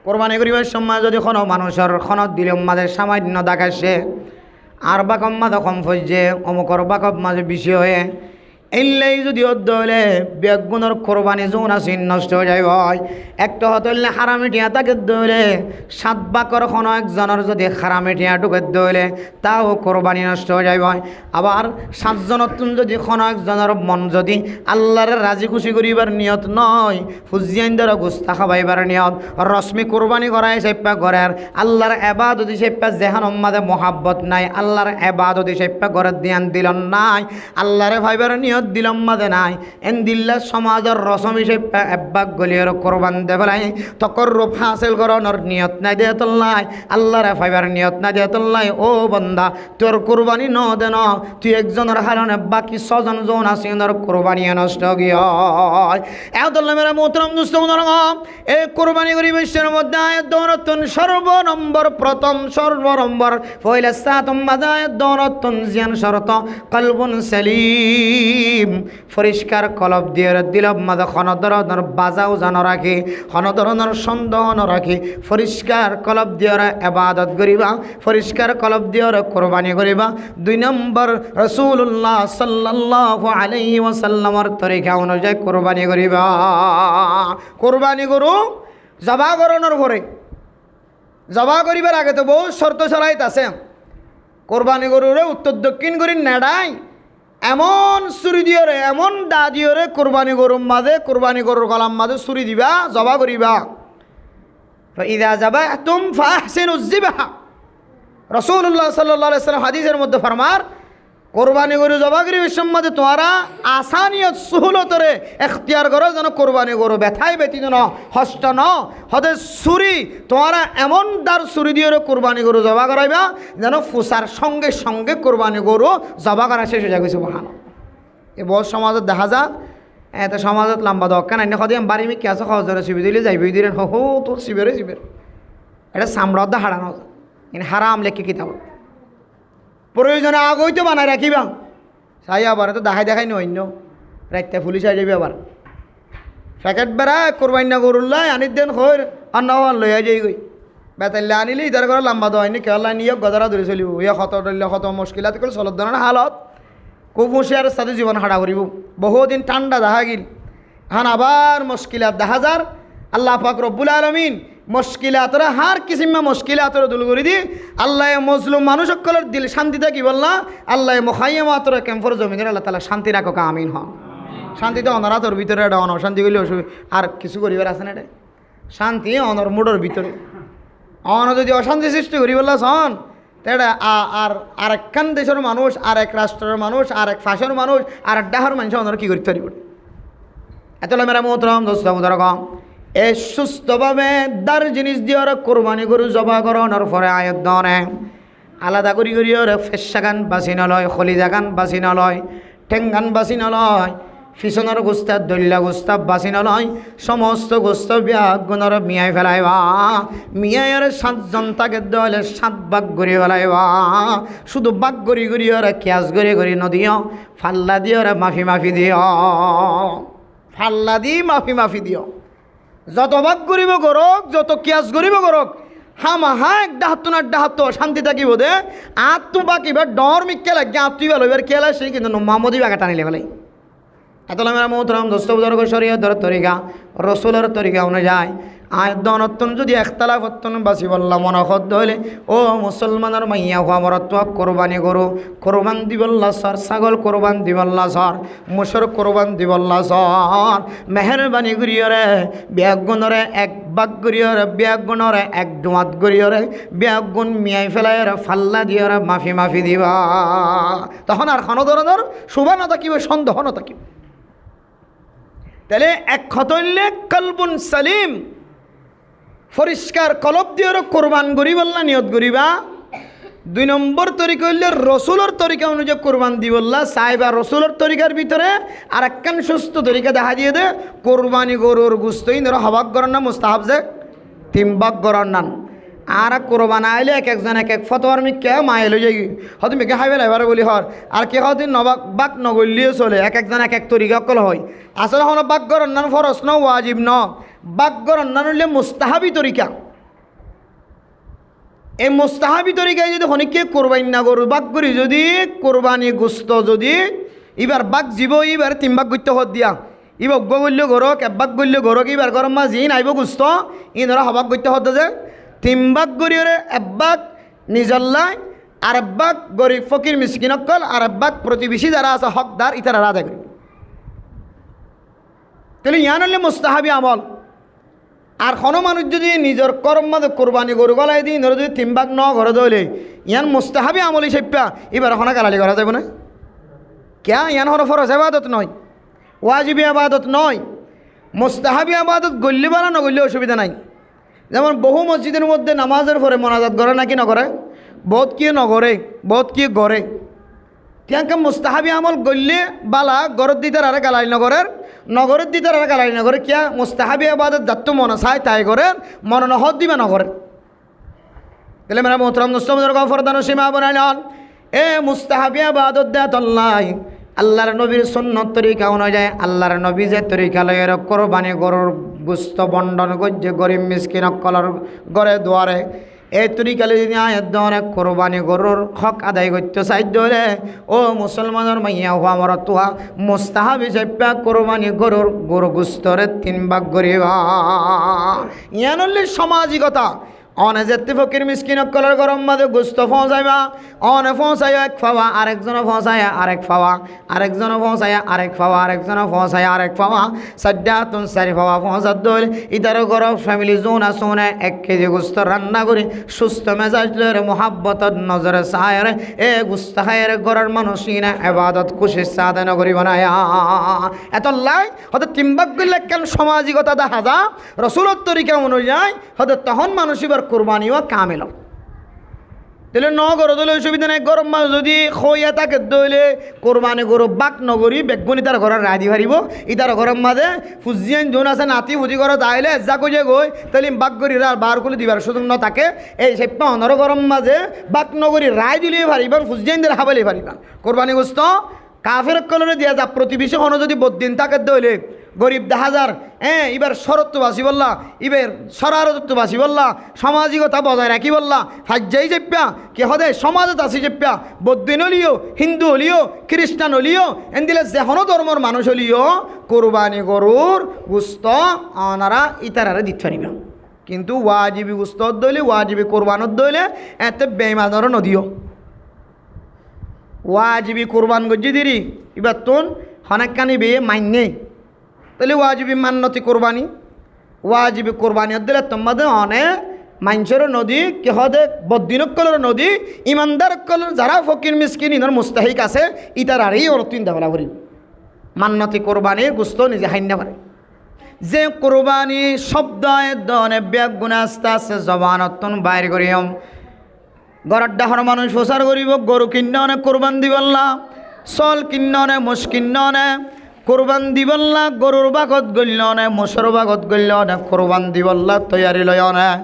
কোরবানি করিবার সময় যদি কোনো মানুষের খনত দিলে মাঝে সামান্য দেখাচ্ছে আর বাকম মাঝে কম ফজছে অমুকর বাকব মাঝে বেশি হয়ে এইলাই যদি অধ্যলে বেগুনের কোরবানি যোন আছে নষ্ট হয়ে যায় ভাই একটা হতলে হারামিটিয়া তাকে দইলে 7 বাকর কোনো একজনের যদি হারামিটিয়া ঢুকে দইলে তাও কোরবানি নষ্ট হয়ে যায় ভাই আবার 7 জনের যদি কোনো একজনের মন যদি আল্লাহর রাজি খুশি করিবার নিয়ত নয় ফুজিয়ান দ্বারা গুস্তা খাবাইবার নিয়ত রশ্মি কোরবানি করাই সেপ্পা ঘরের আল্লাহর ইবাদত সেপ্পা যেহান উম্মাদে মোহাব্বত নাই আল্লাহর ইবাদত সেপ্পা ঘরের ধ্যান দিলন নাই আল্লাহরে ভাইবার নিয়ত দিলম মাদে নাই এন দিল্লা সমাজের রসম সেপ্পা এব্বাক গলিয়ার কোরবান দে ফেলাই তকররুফ হাসিল করানোর নিয়ত নাই দে তল্লাই আল্লাহরে ভাইবার নিয়ত নাই দে তল্লাই ও বান্দা তোর কোরবানি ন দে ন তুই একজনের হারণে বাকি 6 জন জন আছে ওনার কোরবানি নষ্ট গিয়া এতল্লা মেরা মোহতরম দোস্ত মুনরগম এই কোরবানি করি বিশ্বের মধ্যে আয়াত দৌরতন সর্বনম্বর প্রথম সর্বনম্বর পয়লা সাতম বাদায়াত দৌরতন জিয়ান শরত কলবুন সালিম পরিষ্কার কলব দিয়ে দিলব মাঝে কোনো ধরনের বাজাও জানো রাখি কোনো ধরনের সন্দেহ ন রাখি পরিষ্কার কলব দিয়ে ইবাদত করিবা পরিষ্কার কলব দিয়ে কোরবানি করিবা 2 নম্বর রাসূলুল্লাহ সাল্লাল্লাহু আলাইহি ওয়াসাল্লামের তরিকা অনুযায়ী কোরবানি করিবা কোরবানি করু জবা করানোর পরে জবা করিবার আগে তো বহু শর্ত সরাইত আছে কোরবানি গরুরে উত্তর দক্ষিণ করি নেড়াই এমন ছুরি দিয়ে রে এমন দা দিয়ে রে কোরবানি গরুর মাঝে কোরবানি গরুর গলার মাঝে ছুরি দিবা জবা করিবা ইদা যাবাতুম ফাহসিনুজ যিবহা রাসূলুল্লাহ সাল্লাল্লাহু আলাইহি ওয়াসাল্লাম হাদিসের মধ্যে ফরমার কোরবানি গরু জবা করিবার সময় তোমরা আসানিয়ত সুহুলতরে এখতিয়ার করো যেন কোরবানি গরু ব্যথায় ব্যতীত ন হস্ত ন হতে ছুরি তোমরা এমন দার ছুরি দিয়ে কোরবানি গরু জবা করাইবা যেন ফুসার সঙ্গে সঙ্গে কোরবানি গরু জবা করা শেষ হয়ে যাবে সুবহানাল্লাহ এ বহু সমাজত দেখা যা এত সমাজত লম্বা দক্কা নাই সদাই বাড়ি মি কেসা সহজ ধরে শিবি দিলে যাইবি দিলেন হো তোর শিবেরে শিবের এটা সামরাদ্দা হারানো কিন্তু হারাম লেখি কিতাব প্রয়োজনে আগই তো বানায় রাখিবা চাই আবার তো দেখাই নি অন্য রাখতে পুলিশ আই যাবি আবার প্যাকেট বেড়া কোরবানি না গরুল্লাই আনির দেন খৈর আর না লইয়া যাই গই বেতাল্লা আনিলে ইধার করে লম্বা দোয়াইনি কেলা নিয়ে গদরা ধরে চলিব ইয়ে ক্ষত ধরলে ক্ষত মুশকিলাত করে চলত ধরনের হালত খুব হুঁশিয়ারের সাথে জীবন হাঁটা করিব বহুদিন ঠান্ডা দেখা গিল হান আবার মুশকিলাত দেখা যার আল্লাহ পাক রব্বুল আলামিন মুশকিলাতরা হার কিসিমা মুশকিলাতরা দূর করে দি আল্লাহ মজলুম মানুষ সকলের দিল শান্তি থাকি বললা আল্লাহ মুখাইয়ামাতরা ক্যাম্পর জমিনের আল্লাহ তাআলা শান্তি রাখো আমিন হন শান্তিতে অনরাতর ভিতরে এটা অনশান্তি করলে আর কিছু করিবার আছে না এটা শান্তি অনর মুডর ভিতরে অন যদি অশান্তি সৃষ্টি করি বললা শোন এটা আর একখান দেশের মানুষ আর এক রাষ্ট্রের মানুষ আর এক ফাঁসের মানুষ আর এক ডাহার মানুষ অনর কী করতে পারিব এতলা মেরা মোহতরম দোস্ত মুদরগম এ সুস্থভাবে দার জিনিস দিয়ে ওরা কোরবানি গরু জবা করানোর পরে আয়ত দনে আলাদা করি ওরা ফেসাগান বাছি নলয় খলিজাগান বাছি নলয় ঠেঙ্গান বাছি নলয় পিছনের গোস্তা দল্লা গোস্তা বাছি নলয় সমস্ত গোস্ত বিয়াগুণর মিয়াই ফেলাইবা মিয়াইয়ের 7 জন তাকে দলে 7 ভাগ করে ফেলাইবা শুধু ভাগ করি ওরা ক্যাশ করে নদিও ফাল্লা দিয়ে ওরা মাফি দিও ফাল্লা দি মাফি দিও যত ভাগ করিব করক যত কিয়াস করিব করক হামাহা এক ডাহাত শান্তি থাকিব দে আত্ম বাকিবার ডর মিক্কে লাগে আত্মীয় লইবার খেলা সেই কিন্তু মোহাম্মদী বাগা টানিলে ফেলাই এতলা মেরা মোহতরম দোস্ত বুজুর্গ শরীয়তের তরিকা রসুলের তরিকা অনুযায়ী আয়তন যদি একতলাফতন বাসি বললাম মনখদ হইলে ও মুসলমানের মাইয়া হওয়া মরত্ব কোরবানি গরু কোরবান দিবল্লা সর ছাগল কোরবান দিবল্লা সর মুসর কোরবান দিবল্লা সর মেহরবানি করিয়রে ব্যাগুণরে 1 ভাগ করিয়রে ব্যাগুণরে 1 ডুয়াত করিয়রে ব্যাগুণ মিয়াই ফেলাইরে ফাল্লা দিয়রে মাফি দিবা তখন আর কোনো ধরনের শুভা না থাকিব সন্দেহ না থাকিব তাহলে এক খতইলে কলবুন সালিম পরিষ্কার কলব দিয়ে কোরবান করি বললা নিয়ত করিবা 2 নম্বর তরিকা হইলে রসুলের তরিকা অনুযায়ী কোরবান দি বললা সাহেবা রসুলের তরিকার ভিতরে আর একখান সুস্থ তরিকা দেখা দিয়ে দে কোরবানি গরুর গুস্তই ধরো হবাক করার না মুস্তাহাব যে 3 ভাগ করার নান আর কোরবান আইলে একজন এক ফতোয়ার মিকে মাইলে যাই হয়তো মেকে খাইবে এবারে বলি হর আর কে হয়তো নবাক বাক নগলিয়ে চলে একজন এক তরিকা কল হয় আসলে হন বাক করার নান ফরস ন ওয়াজিব ন বাক করার নান হইলে মুস্তাহাবি তরিকা এই মোস্তাহাবি তরিকায় যদি হনিকে কোরবানি না গরু বাক করি যদি কোরবানি গোস্ত যদি এবার বাক জীব এবার 3 ভাগ করতে হত দিয়া ইব গল্য গরক 1 ভাগ গল্য গরক এবার গরম মাছ ই নাইব গোস্ত ই ধরা হবাক করতে হত যে 3 ভাগ গরিয়রে 1 ভাগ নিজল্লাই আর 1 ভাগ গরিব ফকির মিসকিনকল আর 1 ভাগ প্রতিবেশী যারা আছে হকদার ইতারা আদায় করি তাহলে ইয়ান হলে মোস্তাহাবি আমল। আর কোনো মানুষ যদি নিজের কর্ম মাঝে কোরবানি গরু গলাই দিই ধরো যদি 3 ভাগ ন ঘরে দইলে ইয়ান মোস্তাহাবি আমল হিসেবে এবার হনা গালালি করা যাবে না ক্যা ইয়ান হর ফরজ আবাদত নয় ওয়াজিবি আবাদত নয় মোস্তাহাবি আবাদত গল্লি বানা নগল্লে অসুবিধা নাই। যেমন বহু মসজিদের মধ্যে নামাজের পরে মোনাজাত করে নাকি নগরে বহুত কি নগরে বহুত কি গড়েতিয়াকে মোস্তাহাবি আমল গল্লে বালা গরত দিতার আরে গালালি নগরের নগরের দিতার আরে গালালি নগরে কিয়া মোস্তাহাবি আবাদত যাত্ত মনে চায় তাই করে মনে নহত দিবা নগরে তাহলে মেরা মোহতরম মুসলমানের গফরদান সীমা বানাইলেন এ মুস্তাহাবি আবাদত দেত আল্লাহর নবীর সুন্নত তরিকা অনুযায়ী আল্লাহর নবী যে তরিকা লয়ের কোরবানি গরুর গোস্ত বন্টন করছে গরিব মিসকিন কলর গড়ে দুয়ারে এই তরিকালে যদি আয়াত দনে কোরবানি গরুর হক আদায় করতে চাইতে হলে ও মুসলমানের মাইয়া হওয়া আমার তোহা মুস্তাহাব হিসেবে কোরবানি গরুর গরু গোস্তরে 3 ভাগ করিবা ইয়ান হলে সামাজিকতা অনে যেতে ফকির মিসকিন কলর গরম মাঝে গোস্ত পৌঁছাইবা অনে পৌঁছাই 1 ফাওয়া আরেকজন পৌঁছায় আরেক ফাওয়া আরেকজন পৌঁছায় আরেক ফাওয়া আরেকজন পৌঁছায় আরেক ফাওয়া 4 ফাওয়া পৌঁছাত দইল ইতার গরম ফ্যামিলি জোন আসুনে 1 কেজি গোস্ত রান্না করে সুস্থ মেজাজ লরে মোহাব্বতত নজরে চায়ের এ গোস্ত খায়ের গরের মানুষই না ইবাদত খুশি সাধন করি বানায়া এত লাই হতে 3 ভাগ করলে কেন সামাজিকতা দেখা যা রাসূলের তরিকা অনুযায়ী হতে তখন মানুষই কোরবানিও কামেল তাহলে ন গরু দলে অসুবিধা নাই গরম মাছ যদি খইয়া তাকে দইলে কোরবানি গরু বাক নগরী বেগুনি তার ঘরের রাধি হারিব ইতার গরম মাঝে ফুজিয়ান যোন আছে নাতি ফুজি ঘর তাইলে যা কইয়ে গই তাহলে বাক গরি আর বার করে দিবার সুযোগ ন থাকে এই সেপ্পা অনর গরম মাঝে বাক নগরী রায় দিলে পারিবান ফুজিয়ানদের হাবালে পারিবান কোরবানি গোস্ত কাফের কলরে দিয়া যা প্রতিবেশী হন যদি বদিন তাকে দইলে গরিব 10,000 এবার শরত্ব বাসি বললা এবার সরারত্ব বাসি বললা সামাজিকতা বজায় রাখি বললা ফাজ্জাই চেপ্পা কে হদে সমাজত আসি চেপ্পা বৌদ্ধিন হলিও হিন্দু হলিও খ্রিস্টান হলিও এনদিলে যেহন ধর্মর মানুষ হলিও কোরবানি গরুর গুস্ত অনারা ইতারারে দিতে পারিবা কিন্তু ওয়াজিবি গুস্ত দইলে ওয়াজিবি কোরবানত দইলে এতে বেইমানর নদীও ওয়াজিবি কোরবান গজ্জি দিরি এবার তোন হনাক্কানি বে মাইনে তাহলে ওয়াজিবি মান্যতি কোরবানি ওয়াজিবি কোরবানি দিলে তোমাদের অনে মাইনসের নদী কে হদে বদিনকলের নদী ইমানদার কলের যারা ফকির মিসকিন ইনার মুস্তাহিক আছে ইতার আর এই অর্থ দেওয়া করি মান্যতি কোরবানি গুস্ত নিজে হাইনা পারে যে কোরবানি শব্দ দনে ব্যাগ গুণা আস্তে আস্তে জবানতন বাইর করিম গড়ার ডাহর মানুষ প্রচার করিব গরু কিন্ন অনেক কোরবান দিবল্লা চল কিন্ন অনেক মোষ কিন্ন অনেক কোরবান দিবল্লা গরুর বাগত গল্য অনেক মোষর বাগত গল্য অনেক কোরবান দিবল্লা তৈয়ারি লয় অনেক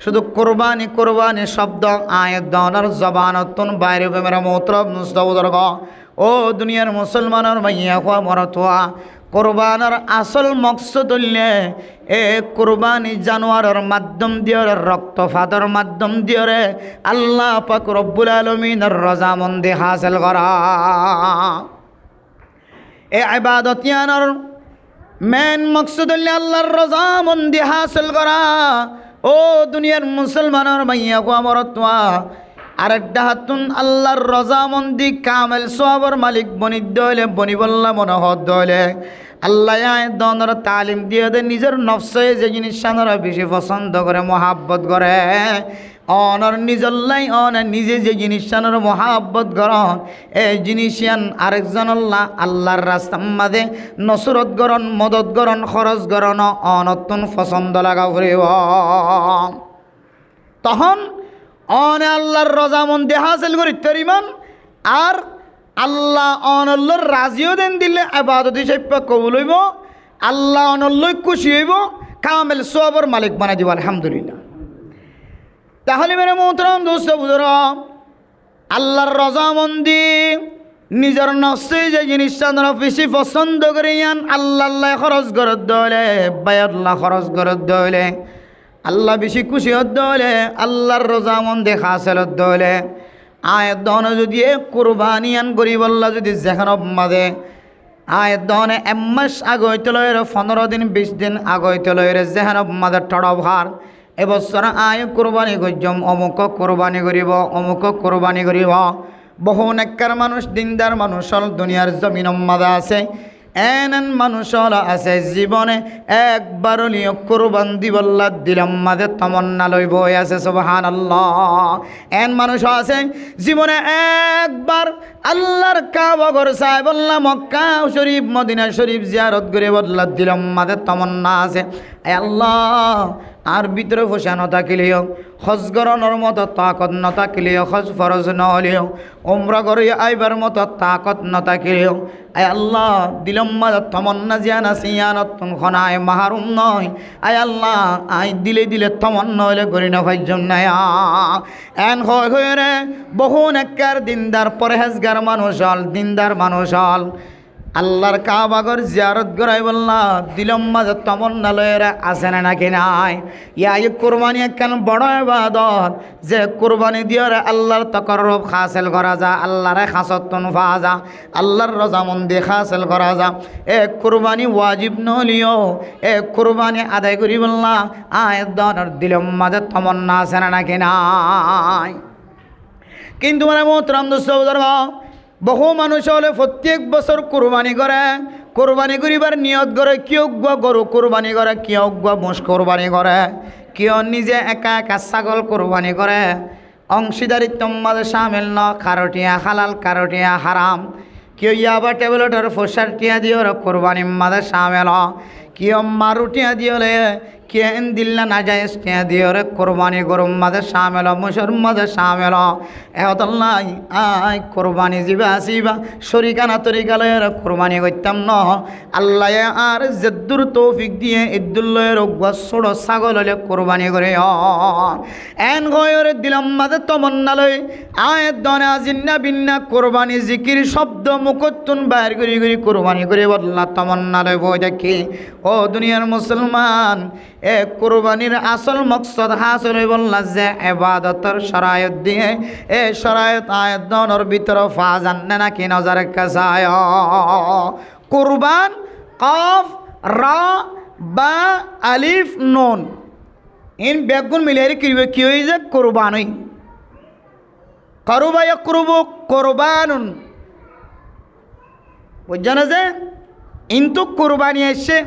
শুধু কোরবানি কোরবানি শব্দ আয় দনের জবানতন বাইরে মেরা মোহতরম মুস্তাবুদর্গ ও দুনিয়ার মুসলমানের মাইয়া খোয়া মরতোয়া কোরবানের আসল মকসদ হইলে এ কোরবানি জানোয়ারের মাধ্যম দিয়ে রক্তপাতের মাধ্যম দিয়ে আল্লাহ পাক রব্বুল আলামিনের রজামন্দি হাসিল করা এ ইবাদতিয়ানের মেন মকসদ হইলে আল্লাহর রজামন্দি হাসিল করা ও দুনিয়ার মুসলমানের মাইয়া খোয়া মরতোয়া আরেকটা হাতুন আল্লাহর রজামন্দি কামেল সবর মালিক বনি দইলে বনি বললা মনোহর দইলে আল্লাহ দনের তালিম দিয়ে দে নিজের নফসে যে জিনিস সানরা বেশি পছন্দ করে মহাব্বত করে অনর নিজল্লাই অনের নিজে যে জিনিস সানর মহাব্বত করন এই জিনিস আরেকজন আল্লাহর রাস্তা মাঝে নসরত গরণ মদত গরণ খরচ গরণ অনতুন পছন্দ লাগা ফুরিব তখন অনে আল্লাহর রজামন্দি হাসিল করি তরিমান আর আল্লাহ অনল্লর রাজিও দেন দিলে ইবাদত হিসেবে কবুল হইব আল্লাহ অনল্লই খুশি হইব কামেল সবর মালিক বানাই দিব আলহামদুলিল্লাহ। তাহলে মেরে মোহতরম দোস্ত বুঝর আল্লাহর রজামন্দি নিজের নফসে যে জিনিসটা বেশি পছন্দ করিয়ান আল্লাহ খরচ গরত দইলে বায়াল্লাহ খরচ গরত দইলে আল্লাহ বেশি খুশি হতে হলে আল্লাহর রজামন দেখা আসল হতে হলে আয়ের দহনে যদি কোরবানি আন গরিব আল্লাহ যদি যেখানে মাদে আয়ের দহনে 1 মাস আগইতে লয়ের 15 দিন 20 দিন আগইতে লয়ের যেখানে মাদের টড়ভার এবছর আয় কোরবানি গজ্জম অমুক কোরবানি করিব অমুক কোরবানি করিব বহু নেককার মানুষ দিনদার মানুষ দুনিয়ার জমিন মাদা আছে এন মানুষ আছে জীবনে একবার লিও কোরবান দিবল্লা দিলাম মাদের তমন্না লইব আছে সুবহানাল্লাহ। এন মানুষ আছে জীবনে একবার আল্লাহর কাবা ঘর সাহেব আল্লাহ মক্কা শরীফ মদিনা শরীফ জিয়ারত করে বদলা দিলাম মাদের তমন্না আছে। আল্লাহ আর ভিতরে ফসা নথাকিলেও হজ গরণের মতো তাকত নথাকিলেও হজ ফরজ নহলেও উমরা করে আইবার মতো তাকত নথাকিলেও আয় আল্লাহ দিলম মাদা তমন্না জিয়ান আছে ইয়ানতুন খনায় মাহারুম নয়। আয় আল্লাহ আই দিলে দিলে তমন্না হইলে করি না ভাইজম নাই এন হয় রে বহু নেককার দিনদার পরহেজগার মানুষ হল দিনদার মানুষ হল আল্লাহর কাবাগর জিয়ারত করাই বললা দিলম মাঝে তমন্না লয়েরা আছে না নাকি নাই। এই কোরবানি একখান বড় ইবাদত যে কোরবানি দিয়ে আল্লাহর তকররব হাসিল করা যা আল্লাহরে খাসতন পাওয়া যা আল্লাহর রজামন্দি হাসিল করা যা এ কোরবানি ওয়াজিব নলিও এ কোরবানি আদায় করি বললা আয়ের দনের দিলম মাঝে তমন্না আছে না নাকি নাই। কিন্তু মানে মোহতরম দোস্ত বহু মানুষ হলে প্রত্যেক বছর কোরবানি করে কোরবানি করিবার নিয়ত করে কেউ গরু কোরবানি করে কেউ মোষ কোরবানি করে কেউ নিজে একা একা ছাগল কোরবানি করে অংশীদারিত্ব মাঝে সামিল ন কারোটিয়া হালাল কারোটিয়া হারাম কেউ ইয়াবা টেবলেটের ফসার টিয়া দিয়ে কোরবানি মাঝে সামিল কেউ মারুটিয়া দিয়ে কে দিল্লা না যায় টিয়া দিয়ে কোরবানি গরুর মাঝে সামিল মুসর মাঝে সামিল এতল্লাই আয় কোরবানি যাবা আসিবা শরিকানা তরিকালয়ের কোরবানি করতাম ন আল্লাহ আর জেদ্দুর তৌফিক দিয়ে ইদ্দুল্লয়ের ছোট ছাগল হলে কোরবানি করে এন গয়ের দিলাম মাঝে তমন্নালয় আয়ের দনে আজিন্না বিন্না কোরবানি জিকির শব্দ মুখতুন বাইর করি করি কোরবানি করে বদলা তমন্নালয় বই দেখি ও দুনিয়ার মুসলমান এ কোরবানির আসল মকসদ হাসিল বললা যে ইবাদতের শরায়ত দিয়ে এ শরায়ত আয়াত দনের ভিতর ফাজান না কি নজর কাসায় কুরবান কফ রা বা আলিফ নুন ইন বেগুন মিলিয়ে কি হই যে কুরবানি করুবা ইয়াকরুবু কুরবানুন বুঝছেন যে ইন্তু কুরবানি এসে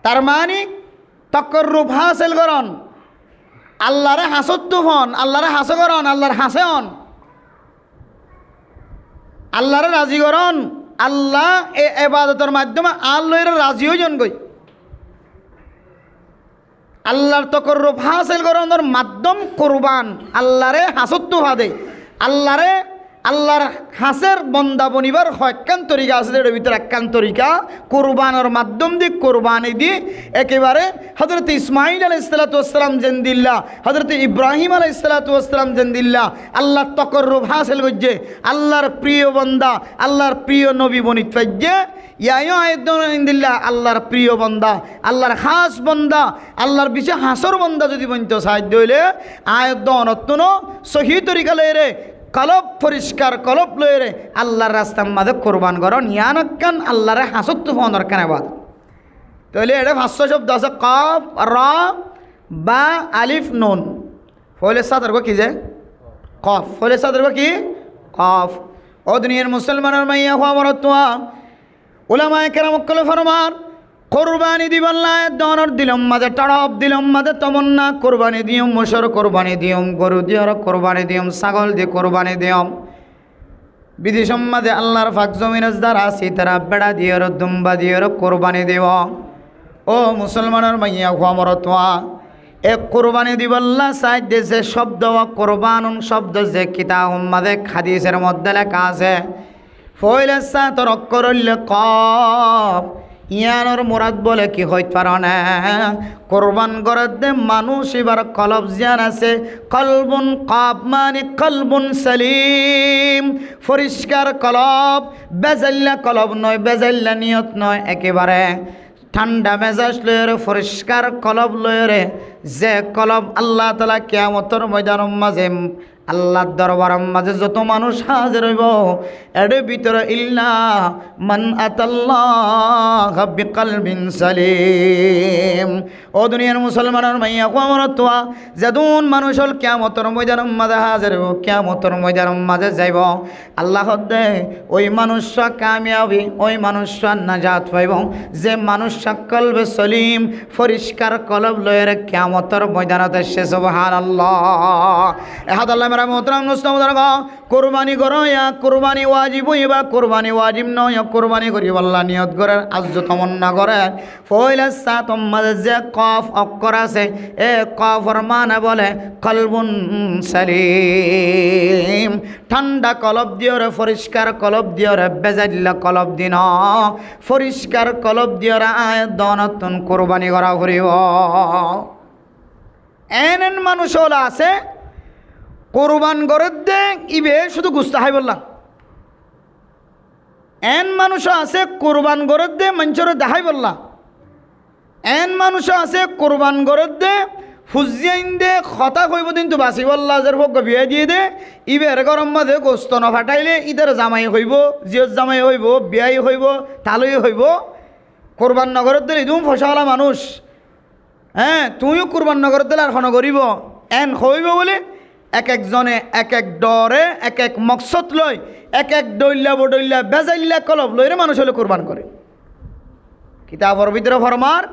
তার মানে তকররুব হাসিল করন আল্লাহরে হাসত্তু হন আল্লাহরে হাস করন আল্লাহর হাসে হন আল্লাহরে রাজি করন আল্লাহ এ ইবাদতের মাধ্যমে আল্লাহর রাজি হইজন গই আল্লাহর তকররুব হাসিল করনের মাধ্যম কুরবান আল্লাহরে হাসত্তু হাদে আল্লাহরে আল্লাহর হাসের বন্দা বনিবার হকান তরিকা আছে এর ভিতরে একখান তরিকা কুরবানের মাধ্যম দিয়ে কোরবানি দিয়ে একেবারে হযরত ইসমাঈল আলাইহিস সালাতু ওয়াস সালাম জেন্দিল্লাহ হযরত ইব্রাহিম আলাইহিস সালাতু ওয়াস সালাম জেন্দিল্লাহ আল্লাহর তকররুব হাসিল করছে আল্লাহর প্রিয় বান্দা আল্লাহর প্রিয় নবী বনিত ফাজ্জে ইয়ায়ো আইদিল্লাহ আল্লাহর প্রিয় বান্দা আল্লাহর খাস বান্দা আল্লাহর বিশেষ হাসর বান্দা যদি বনতে সাহায্য হইলে আয়দন অত্যনো সহি তরিকা লইরে কলব পরিষ্কার কলব লইরে আল্লাহর রাস্তার মাঝে কোরবান করন ইয়ানকান আল্লাহরে হাসত্তু ফোনের কানে বাদ তাহলে এটা ভাষ্য শব্দ আছে কফ র বা আলিফ নুন ফলে সাদর কি যে কফ ফলে সাদর কি কফ ও দুনিয়ার মুসলমানের মাইয়া হওয়া মরতুয়া উলামায়ে কেরাম কলে ফরমান কোরবানি দিবল্লা দনর দিলম মাঝে টড়প দিলম মাঝে তমন্না কোরবানি দিয়ম মোশর কোরবানি দিয়ম গরু দিয়র কোরবানি দিয়ম ছাগল দিয়ে কোরবানি দিয়ম বিদেশম মাঝে আল্লাহর ফাক জমিনজ দ্বারা আসি তারা বেড়া দিয়র দুম্বা দিয়র কোরবানি দেব ও মুসলমানের মাইয়া হওয়া মরতুয়া এক কোরবানি দিবল্লা সাইড দেশে শব্দ কোরবানুন শব্দ যে কিতাব মাঝে হাদিসের মধ্যে লেখা আছে ফইলে সাতর অক্ষরল্য কফ ইয়ানোর মুরাদ বলে কি হইতে পারে না কোরবান করার দে মানুষ এবার কলব জিয়ান আছে কলবুন কফ মানে কলবুন সালিম পরিষ্কার কলব বেজাল্লা কলব নয় বেজাল্লা নিয়ত নয় একেবারে ঠান্ডা মেজাজ লয়রে পরিষ্কার কলব লয়রে যে কলব আল্লাহ তাআলা কিয়ামতের ময়দানের মাঝে আল্লাহর দরবারের মাঝে যত মানুষ হাজির হইব এর ভিতরে ইল্লা মান আতাল্লাহ বিকলবিন সালিম। ও দুনিয়ার মুসলমানের মাইয়া আমার তোয়া যেদুন মানুষ হল কিয়ামতের ময়দানের মাঝে হাজির হইব, কিয়ামতের ময়দানের মাঝে যাইব, আল্লাহ দে ওই মানুষরা কামিয়াবি, ওই মানুষরা নাজাত পাইব যে মানুষরা কলবে সলিম পরিষ্কার কলব লয়ের কিয়ামতের ময়দানতে সে সুবহানাল্লাহ। এহাদাল্লাহ মেরা মোহতারাম মুসলিম কোরবানি করো, ইয়া কোরবানি ওয়াজিব হইবা, কোরবানি ওয়াজিব নয়, কোরবানি করিব আল্লাহ নিয়ত করে আজ তমন্না করে ফয়লা সাতম মাঝে যে কফ অক্ষর আছে এ কফর মানে বলে কলবুন সালিম। ঠান্ডা কলব দিওরে পরিষ্কার কলব দিওরে বেজাইল্লা কলব দিন পরিষ্কার কলব দিওরে আয় দনতন কোরবানি করা করিব। এন মানুষ হল আছে কোরবান করে দে ইবে শুধু গুস্তা হাই বললাম। এন মানুষ আছে কোরবান করে দে মঞ্চর দেখাই বললাম। এন মানুষ আছে কোরবান করে দে ফুজিয়াইন দে খতা কইব দিন তো বাসি বললা যার ভোগ বিয়ে দিয়ে দে ইবের গরম মাঝে গোস্ত ন ফাটাইলে ইদের জামাই হইব, জিয়র জামাই হইব, বিয়াই হইব, তালুই হইব। কোরবান নগরের দিলে তুমি ফসাওয়ালা মানুষ, হ্যাঁ তুমিও কোরবান নগরের দিলে আর খন করিব এন হইব বলে এক একজনে এক এক ডরে এক এক মকসদ লয় এক এক দৈল্লা বডৈল্লা বেজাইল্লা কলব লইরে মানুষ হলে কোরবান করে। কিতাবর ভিতরে ফরমার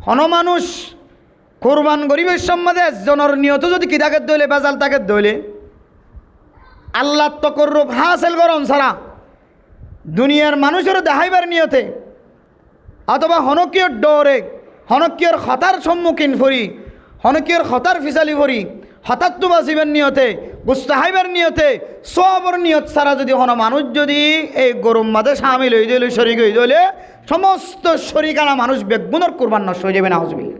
হন মানুষ কোরবান গরিবের সম্বন্ধে একজনের নিয়ত যদি কিতাকের দইলে বেজাল তাকে দইলে আল্লাহ তকররুব হাসিল করন ছাড়া দুনিয়ার মানুষের দেখাইবার নিয়তে অথবা হনকীয় ডরে হনকীয়র খতার সম্মুখীন ফরি হনকীয়র খতার ফিসালি ফরি হঠাৎ তো বাঁচিবার নিয়তে গুস্তাহাইবার নিয়তে সবর নিয়ত ছাড়া যদি হন মানুষ যদি এই গরম মাঝে সামিল হয়ে দিলে শরিক হয়ে দিলে সমস্ত শরিকানা মানুষ বেগুনের কোরবান নষ্ট হয়ে যাবে না হজবিল্লা।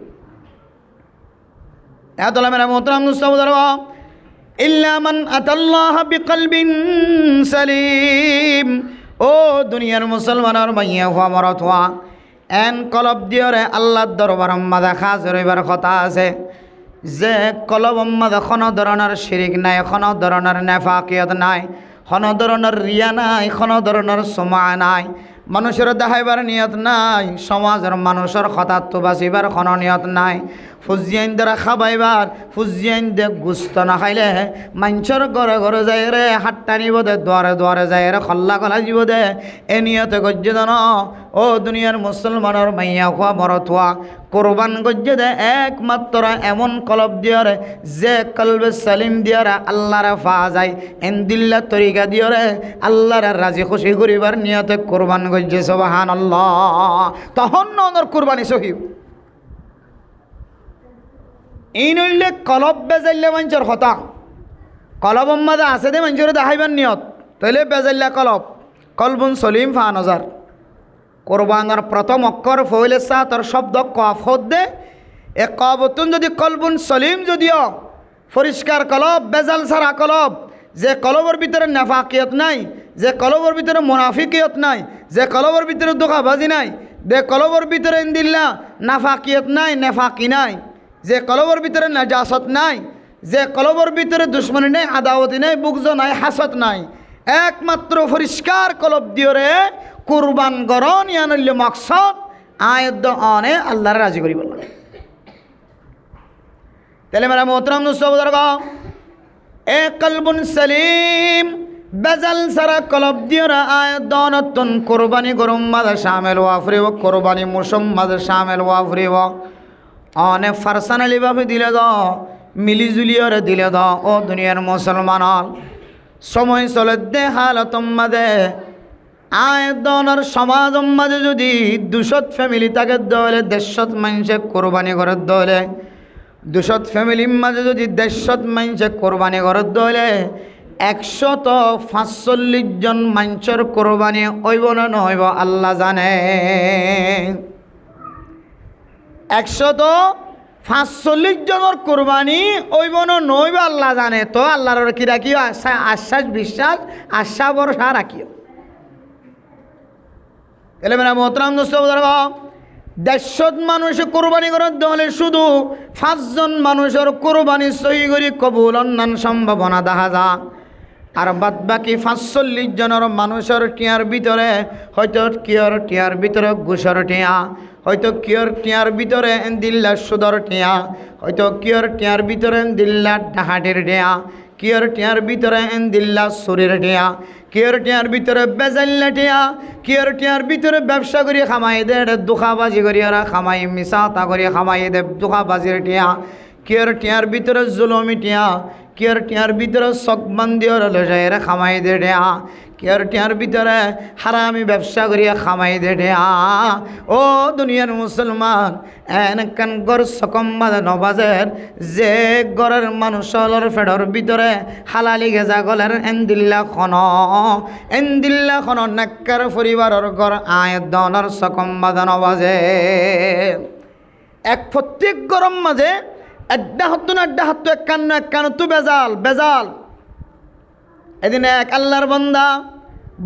এতলা মেরা মোহতারাম মুস্তাফা ইল্লা মান আতাল্লাহ বিকলবিন সালিম। ও দুনিয়ার মুসলমানের মাইয়া হওয়া মরত হওয়া এন কলব দিয়রে আল্লাহর দরবার মাঝে হাজির হইবার কথা আছে যে কলব মাঝে কোনো ধরনের শিরিক নাই, কোনো ধরনের নেফাকিয়ত নাই, কোনো ধরনের রিয়া নাই, কোনো ধরনের সমা নাই, মানুষের দেখাইবার নিয়ত নাই, সমাজের মানুষের হঠাৎ তো বাঁচিবার কোনো নিয়ত নাই, ফুজিয়াইন দ্বারা খাবাইবার ফুজিয়াইন দে গুস্ত না খাইলে মানুষের ঘরে ঘরে যাই রে হাট্টা নিব দে দুয়ারে দুয়ারে যাই রে খল্লা খলা যাব দে এ নিয়তে গজ্জে দেন। ও দুনিয়ার মুসলমানের মাইয়া খোয়া মরত হওয়া কোরবান গজ্জে দে একমাত্র এমন কলব দিয়রে যে কলবে সালিম দিয়রে আল্লাহরে ফা যায় এন্দিল্লা তরিকা দিয়রে আল্লাহরে রাজি খুশি করিবার নিয়তে কোরবান গজ্জে সুবহানাল্লাহ। তখন ওনার কোরবানি সহি এই নইলে কলব বেজাইলে মানুষের হতা কলব মাঝে আছে দে মানুষের দেখাইবার নিয়ত তাইলে বেজাইল্লা কলব কলবুন সলিম ফা নজার। কোরবানের প্রথম অক্ষর ফইলে সা তোর শব্দ কফ দে এ কবতুন যদি কলবুন সলিম যদিও পরিষ্কার কলব বেজাল সারা কলব যে কলবর ভিতরে নেফাকিয়ত নাই, যে কলবর ভিতরে মুনাফিকিয়ত নাই, যে কলবর ভিতরে ধোঁকাবাজি নাই, যে কলবর ভিতরে ইনদিল্লা নাফাকিয়ত নাই নেফাকি নাই, যে কলবর ভিতরে নাজাসত নাই, যে কলবর ভিতরে দুশ্মনী নাই, আদাওয়াতি নাই, বুকজ নাই, হাসত নাই, একমাত্র পরিষ্কার কলব দিয়রে কুরবান গরন ইয়ানল্য মকসদ আয়দ অনে আল্লাহর রাজি করি বললাম। তাহলে মেরা মোহতরম মুস্তাফা এ কলবুন সালিম বেজাল সারা কলব দিয়রা আয়দ অনতন কোরবানি গরম মাঝে শামিল ওয়াফরিব কোরবানি মৌসুম মাঝে শামিল ওয়াফরিব অনেক ফারসানালি ভাবে দিলে দ মিলিজুলিয়রে দিলে দ। ও দুনিয়ার মুসলমান সময় চলে দে হালতম মাঝে আয়দনের সমাজ মাঝে যদি 200 ফ্যামিলি তাকে দলে 150 মানুষে কোরবানি করে দলে 200 ফ্যামিলির মাঝে যদি 150 মানুষে কোরবানি করে দলে 145 জন মানুষের কোরবানি হইব না নহইব আল্লাহ জানে। 145 জনের কোরবানি হইব না নহইব আল্লাহ জানে। তো আল্লাহর কি রাখিও আশ্বাস বিশ্বাস আশা ভরসা রাখিও। এলে মেরা মোহতরাম দোস্ত 150 মানুষ কোরবানি করার দলে শুধু 5 জন মানুষের কোরবানি সহি করে কবুল অন্যান্য সম্ভাবনা দেখা যায়। আর বাদ বাকি 45 জনের মানুষের টিয়ার ভিতরে হয়তো টিয়ার ভিতরে ঘুষর টিয়া, হয়তো টিয়ার ভিতরে দিল্লা সুদর টিয়া, হয়তো টিয়ার ভিতরে দিল্লা ডাহাটের টিয়া, টিয়ার ভিতরে দিল্লা সুরের টিয়া, টিয়ার ভিতরে বেজাল্লা টিয়া, টিয়ার ভিতরে ব্যবসা করি খামাই দে দুখাবাজি করি ওরা খামাই মিশাতা করি খামাই দে দুখাবাজির টিয়া, টিয়ার ভিতরে জুলমি টিয়া, টিয়ার ভিতরে চকবান্দি লজাইরা খামাই দে টিয়া, টিয়ার ভিতরে হারামি ব্যবসা করিয়া খামাই দে টিয়া। ও দুনিয়ার মুসলমান, এনেকান গড় সকম বাজে নবাজের যে গড়ের মানুষের ফেডর ভিতরে হালালি গেজা গলের এন্দিল্লা খন নাক্কার পরিবারের গড় আয় দনের সকম বাজে নবাজে এক প্রত্যেক গরম মাঝে আড্ডা হতো একান্ন তু বেজাল। এদিন এক আল্লাহর বান্দা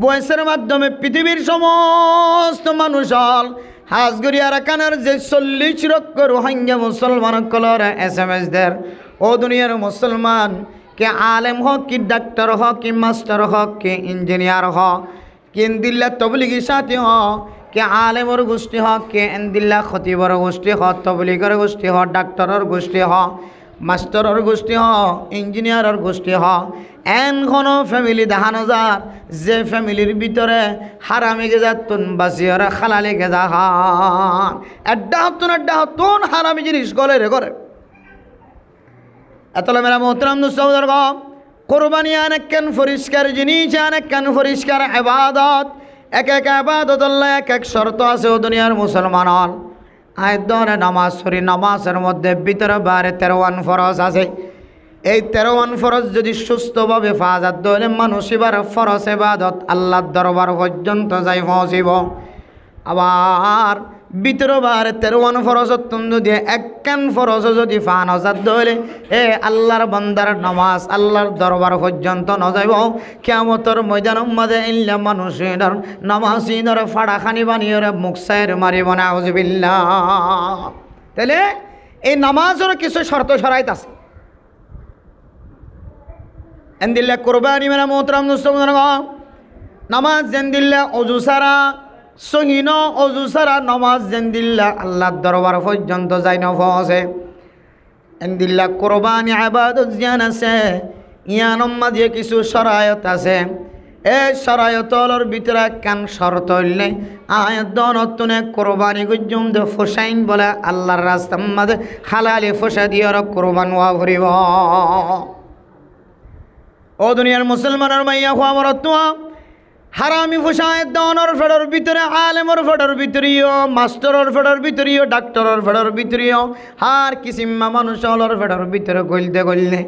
বয়সের মাধ্যমে পৃথিবীর সমস্ত মানুষ হাজগরিয়ার কানের যে 40 লক্ষ রোহিঙ্গা মুসলমান কলর SMS দের। ও দুনিয়ার মুসলমান, কে আলেম হোক, কি ডাক্তার হোক, কি মাস্টার হোক, কি ইঞ্জিনিয়ার হোক, কি এন্দিল্লা তবলিগি সাথী হোক, কে আলেমর গোষ্ঠী হোক, কে এন্দিল্লা খতিবর গোষ্ঠী হোক, তবলিগর গোষ্ঠী হোক, ডাক্তারের গোষ্ঠী হোক, মাস্টারের গোষ্ঠী হোক, ইঞ্জিনিয়ারের গোষ্ঠী হোক, এন কোনো ফ্যামিলি দেখানো যার যে ফ্যামিলির ভিতরে হারামি গেজা তুন বাসিয়ারা খালালি গেজা হান আড্ডা হতুন হারামি জিনিস গলে রে করে। এতলে মেরা মোহতরম দুসৌদর গম, কোরবানি অনেক কেন পরিষ্কার জিনিস, অনেক কেন পরিষ্কার ইবাদত। এক ইবাদত আল্লাহ এক শর্ত আছে ও দুনিয়ার মুসলমান। আয়দনে নামাজ পড়ি, নামাজের মধ্যে ভিতরে বাইরে 13 ফরজ আছে। এই 13 ফরজ যদি সুস্থভাবে ফাজাত দলে মানুষ এবার ফরজ ইবাদত আল্লাহর দরবার পর্যন্ত যাই পৌঁছিব। আবার ভিতরে বাইরে 13 ফরজ তুন্দ দিয়ে একখান ফরজ যদি ফানজাত দলে আল্লাহর বান্দার নামাজ আল্লাহর দরবার পর্যন্ত ন যাইব। কিয়ামতের ময়দানের মাঝে ইল্লা মানুষের নামাজিদের ফাড়াখানি বানিয়ে মুখ সাইর মারিব না, আউযুবিল্লাহ। তাহলে এই নামাজের কিছু শর্ত শরাইত আছে। এন্দিল্লা কোরবানি মেরা মোহতরম দুসৌদর নামাজ জেন্দিল্লা অজু সারা সহিন অজু সারা নামাজ জেন্দিল্লা আল্লাহর দরবার পর্যন্ত যাই না পৌঁছে। এন্দিল্লা কোরবানি ইবাদত জ্ঞান আছে, ইয়ানম মাঝে কিছু শরায়ত আছে। এই শরায়তর ভিতরে কান শর্ত হইলে আয়তনে কোরবানি গুজুম দে ফোসাইন বলে আল্লাহর রাস্তার মাঝে হালালি ফোসা দিয়ে কোরবান ওয়া ভরিব। ও দুনিয়ার মুসলমানের মাইয়া হওয়া মরতুয়া হারামি ফুসায় দনর ফেডর ভিতরে আলেমর ফেডর ভিতরিও, মাস্টারর ফেডর ভিতরিও, ডাক্তারর ফেডর ভিতরিও, আর কিসিম্মা মানুষের ফেডর ভিতরে গলতে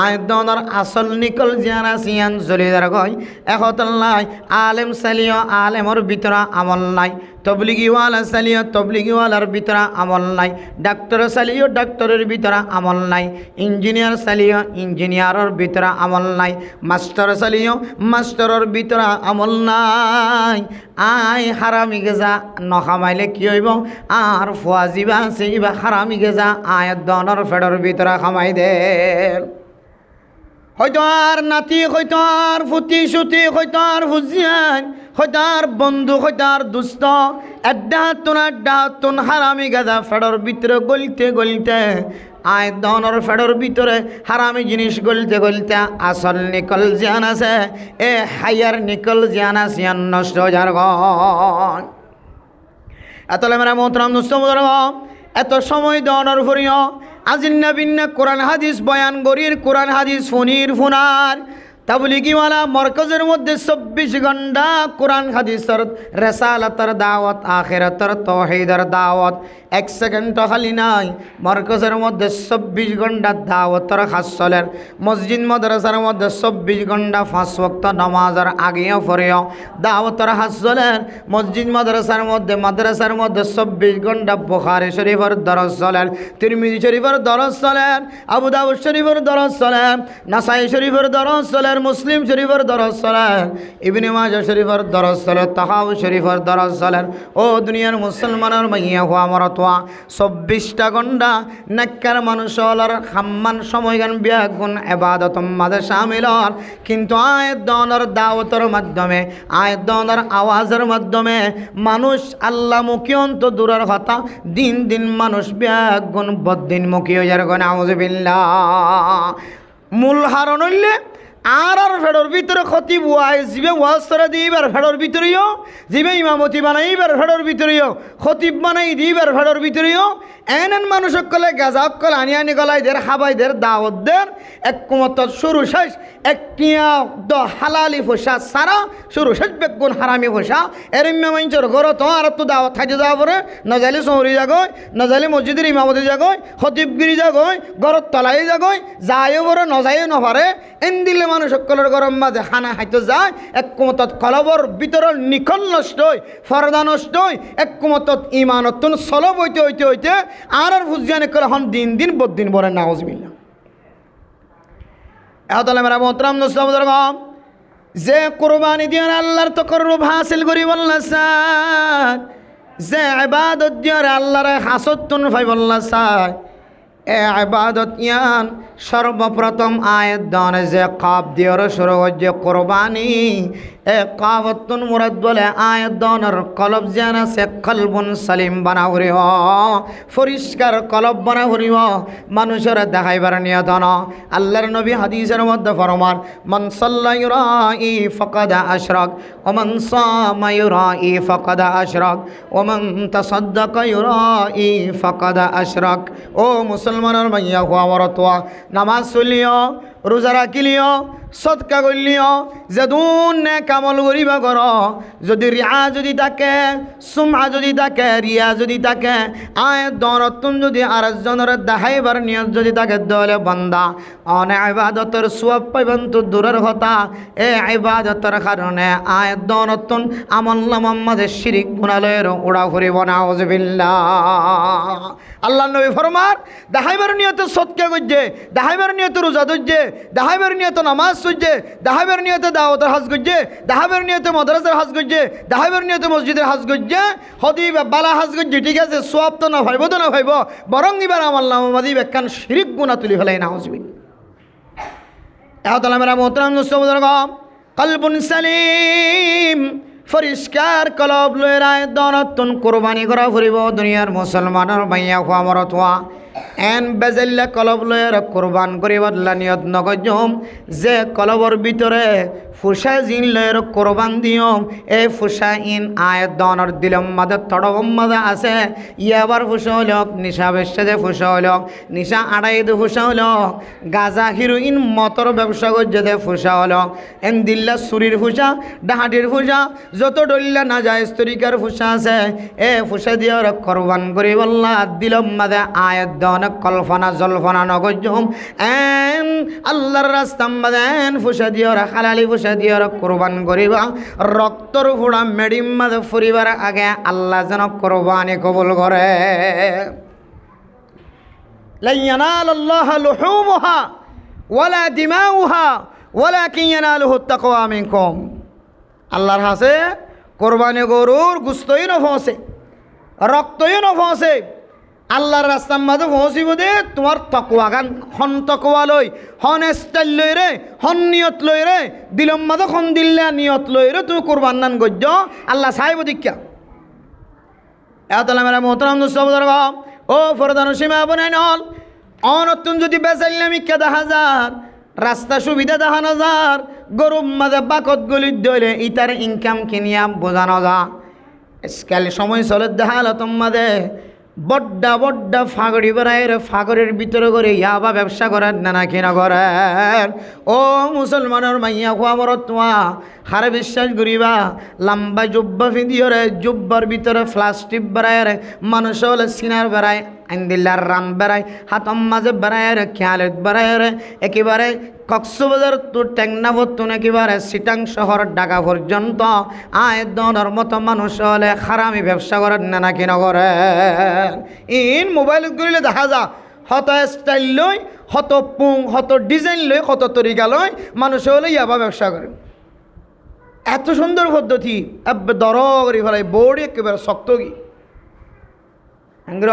আয় দনর আসল নিকল জিয়ানা সিয়ান জলিদার গয় একতল্লাই আলেম সালিও আলেমর ভিতরে আমল নাই, তবলিগিওয়ালা সালিও তবলিগিওয়ালার ভিতরে আমল নাই, ডাক্তার সালিও ডাক্তারের ভিতরে আমল নাই, ইঞ্জিনিয়ার সালিও ইঞ্জিনিয়ারের ভিতরে আমল নাই, মাস্টার সালিও মাস্টারের ভিতরে আমল নাই। আই হারামি গেজা নখামাইলে কি হইব আর ফুয়াজিবা সেইবা হারামি গেজা আয় দনর ফেডর ভিতরে খামাই দে। হয়তো আর নাতি, হয়তো আর ফুটি সুতি, হয়তো আর ফুজিয়ান, হয়তো আর বন্ধু, হয়তো আর দুস্থ, আড্ডা হাতুন হারামি গেজা ফেডর ভিতরে গলিতে আয় দনর ফেডর ভিতরে হারামি জিনিস গলতে আসল নিকল জিয়ান আছে, এ হাইয়ার নিকল জিয়ান আছে নষ্ট যার গন। এতলে মেরা মোহতরম দুস্তমুদর এত সময় দনর ফুরিও আজিন্না বিন্না কোরআন হাদিস বয়ান গরির, কোরআন হাদিস ফুনার তাবলিগিওয়ালা মরকজের মধ্যে 24 ঘন্টা কোরআন হাদিসের রেসালাতের দাওয়াত, আখিরাতের তাওহীদের দাওয়াত। 1 সেকেন্ড খালি নাই। মরকজের মধ্যে 24 ঘন্টা দাওয়াতের হাসলের, মসজিদ মাদ্রাসার মধ্যে 24 ঘন্টা 5 ওয়াক্ত নামাজের আগেও পরেও দাওয়াতের হাসলের, মসজিদ মাদ্রাসার মধ্যে 24 ঘন্টা বুখারী শরীফের দরস চলেন, তিরমিজি শরীফের দরস চলেন, আবু দাউদ শরীফের দরস চলেন, নাসাই শরীফের দরস চলেন, মুসলিম শরীফের দরজ চলে, ইবনে মাজাহ শরীফের দরজ চলে, তাহাউই শরীফের দরজ চলে। ও দুনিয়ার মুসলমানের মাইয়া হওয়া মরতোয়া 24টা ঘন্টা নেককার মানুষ হলার হাম্মান সময়গান বিয়াগুন ইবাদত মাঝে শামিল হল। কিন্তু আয়াত দনের দাওয়াতের মাধ্যমে, আয়াত দনের আওয়াজের মাধ্যমে মানুষ আল্লাহমুখী অন্ত দূরের কথা, দিন দিন মানুষ বিয়াগুন বদ্দিনমুখী হয়ে যার গণ আউযুবিল্লাহ। মূল হারণ হইলে আর ফেডর ভিতরে ক্ষতি বুয়াই জিবে ওয়াজ করে দিবার ফেডর ভিতরেও, জিবে ইমামতি বানাইবার ফেডর ভিতরেও, খতিব বানাই দিবার ফেডর ভিতরেও এন মানুষ সকলে গাজা সকলে আনি আনি গলাইদের হাবাইদের দাওয়াতদের এক কুমত শুরু শেষ একটিয়া দ হালালি ফসা সারা শুরু শেষ বেগুন হারামি ফসা এরম্য মানুষের ঘর তো আর তো দাওয়াত খাইতে যাওয়া পরে নজালি শহরি যাগয়, নজালি মসজিদের ইমামতি যাগয়, খতিবগিরি যাগয়, ঘরত তলাই যাগয়, যায়ও পরে নজায়ও নপারে এন দিলে মানুষ সকলের গরম মাঝে খানা খাইতে যায়। এক কুমতত কলবর ভিতরের নিখন নষ্ট হয়, ফরদা নষ্ট হয়, এক কুমতত ইমানতন সলব হইতে হইতে হইতে আর ফুজিয়ানে কলে হন দিন দিন বদিন বলে নাউজুবিল্লাহ। এহতালে মেরা মোহতারাম দোস্ত বুজুর্গ, যে কুরবানি দিয়ে আল্লাহর তকররুব হাসিল করি বললা চায়, যে ইবাদত দিয়ে আল্লাহর হাসতুন ফাই বললা চায়, এ ইবাদত ইয়ান সর্বপ্রথম আয়াত দানে যে কাব দিয়ে শুরু হচ্ছে কুরবানি, এ কাবতুন মুরাদ বলে আয়াত দানের কলব যেন আছে কলবুন সালিম বানা হরিব, পরিষ্কার কলব বানা হরিব, মানুষের দেখাইবার নিয়ত না। আল্লাহর নবী হাদিসের মধ্যে ফরমান, মান সাল্লা ইউরাই ফাকাদ আশরাক ওয়া মান সামা ইউরাই ফাকাদ আশরাক ওয়া মান তাসাদ্দাকা ইউরাই ফাকাদ আশরাক। ও মুসলমানের মাইয়া হওয়া মরতোয়া, নামাজ চলিও, রোজা রাখিলিও, সদকা করলিও, যেদুন নে কামল করিবা কর, যদি রিয়া যদি থাকে, সুমা যদি থাকে, রিয়া যদি থাকে, আয়াত দনতুন যদি আরেকজনের দেখাইবার নিয়ত যদি থাকে, দলে বান্দা অনে ইবাদতের সওয়াব পাইবেন তো দূরের কথা, এ ইবাদতের কারণে আয়াত দনতুন আমলনামার মাঝে শিরিক গুনাহের উড়া ফুরিব নাউজুবিল্লাহ। আল্লাহ নবী ফরমান, দেখাইবার নিয়তে সদকা করছে, দেখাইবার নিয়তে রোজা ধরছে, দেখাইবার নিয়তে নামাজ পড়ছে, দেখাইবার নিয়তে দাওয়াতের হজ করছে, দেখাইবার নিয়তে মাদ্রাসার হজ করছে, দেখাইবার নিয়তে মসজিদের হজ করছে, হদিব বালা হজ করছে, ঠিক আছে, সওয়াব তো না ভাইব, তো না ভাইব, বরং এবার আমার নামাদি একখান শিরিক গুনাহ তুলি ফেলাই নাউজুবিল্লাহ। এহতালা মেরা মোহতারাম দোস্ত বুজুর্গ, কলবুন সালিম পরিষ্কার কলব লয়ের আয়াত দনতুন কুরবানি করা ফুরিব দুনিয়ার মুসলমানের মাইয়া হওয়া মরতোয়া। এন বেজাল্লা কলব লয়ের কুরবান করিবার নিয়ত নগজম, যে কলবর ভিতরে ফুসা জিন লয়ের কুরবান দিও, এই ফুসা ইন আয়াত দনর দিলম মাদে তড়বম মাদে আছে। ইয়াবার ফুসা হল নিশা বেশে যে ফুসা হল, নিশা আড়াইতে ফুসা হল, গাজা হিরোইন মতর ব্যবসা করছে যে ফুসা হল, এন দিল্লা সুরির ফুসা, ডাহাটির ফুসা, যত ডল্লা না যায় তরিকার ফুসা আছে, এ ফুসা দিয়ে কুরবান করি বললা দিলম মাদে আয়াত দন কল্পনা জল্পনা নগজম। এন আল্লাহর রাস্তা মাদে এন ফুসা দিয়ে হালালি ফুসা দিয়ে কুরবান করিবা, রক্তর ফুড়া মেডিম মাদে ফুরিবার আগে আল্লাহ যেন কুরবানি কবুল করে। লা ইয়ানালুল্লাহু লুহুমুহা ওয়ালা দিমাউহা ওয়ালাকিন ইয়ানালুহু তাকওয়া মিনকুম। আল্লাহর হাসে কোরবানি গরুর গুস্তই ন ফসে, রক্তই ন ফসে, আল্লাহর রাস্তার মাঝে পৌঁছিব দে তোমার তকওয়া গান, হন তকওয়া লই, হন স্টাইল লই রে, হন নিয়ত লই রে, দিলম মাঝে খন দিল্লা নিয়ত লই রে তুমি কোরবান নান গজ্য আল্লাহ সাহেব দীক্ষা। এতলা মেরা মোহতারাম দোস্ত বুজুর্গ, ও ফরদান সীমা বনাই নল অনতুন যদি বেচাইলাম ইকা 10,000 রাস্তা সুবিধা দেখা নজার, গরুর মাঝে বাকত গলিত দইলে ইতার ইনকাম কিনিয়া বোঝানো যা। আজকাল সময় চলে দেখাল তোমাদে বড্ডা বড্ডা ফাগড়ি বেড়ায়, ফাগড়ির ভিতরে করে ইয়াবা ব্যবসা করেন না কিনা করেন। ও মুসলমানের মাইয়া খোয়া মরত তোমা হারে বিশ্বাস করিবা, লম্বা জুব্বা ফিদিওরে, জুব্বার ভিতরে প্লাস্টিক বেড়ায়, মানুষ হলে সিনার বেড়ায়, আইন্দিল্লার রাম বেড়ায়, হাতম মাঝে বেড়ায়, খেয়ালত বেড়ায়, একেবারে কক্সবাজার তো টেকনাফতুন একেবারে সিটাং শহর ঢাকা পর্যন্ত আয় দনের মতো মানুষ হলে খারামি ব্যবসা করেন না কিনা করেন। ইন মোবাইল করিলে দেখা যা হত স্টাইল লই, হত পুং, হত ডিজাইন লই, হত তরিকা লই মানুষ হলে ইয়াবা ব্যবসা করে। এত সুন্দর পদ্ধতি দর করি ফেলাই বড়ি একেবারে শক্ত কি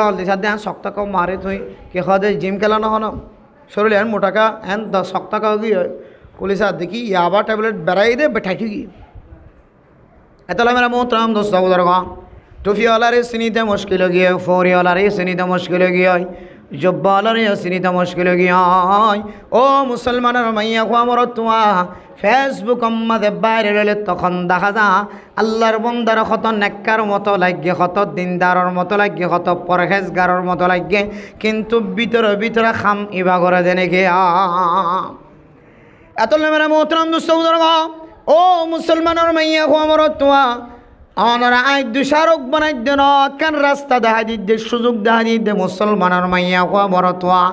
হল দিশা দেন শক্ত কাউ মারে তুই কে হদে জিম খেলানো হন শরীর এন মোটাকা এন শক্ত কাউ কি হয় পুলিশ আর দেখি ইয়াবা ট্যাবলেট বেড়াই দে বেঠাই ঠিকই এত মেরা মোহতরাম দোস্ত বুজুর্গ টুফিওয়ালারে চিনিতে মুশকিল গিয়ে ফৌরিওয়ালারে চিনিতে মুশকিল গিয়ে জব্বালারে চিনিতে মুশকিল গিয়ে ও মুসলমানের মাইয়া খোয়া মর তোমা ফেসবুক আমাদের বাইরে রইলে তখন দেখা যা আল্লাহর বন্দার কত নেককার মতো লাগে, কত দিনদারের মতো লাগে, কত পরহেজগারের মতো লাগে, কিন্তু ভিতরে ভিতরে খাম ইবা করে দেনে গে এত মেরা মোহতরাম দোস্ত বুজুর্গ ও মুসলমানের মাইয়া খোয়া মর তোমা আমরা আই দুষারক বানাই দেন কেন রাস্তা দেখা দিতে সুযোগ দেখা দিতে মুসলমানের মাইয়া খোয়া বড় তোয়া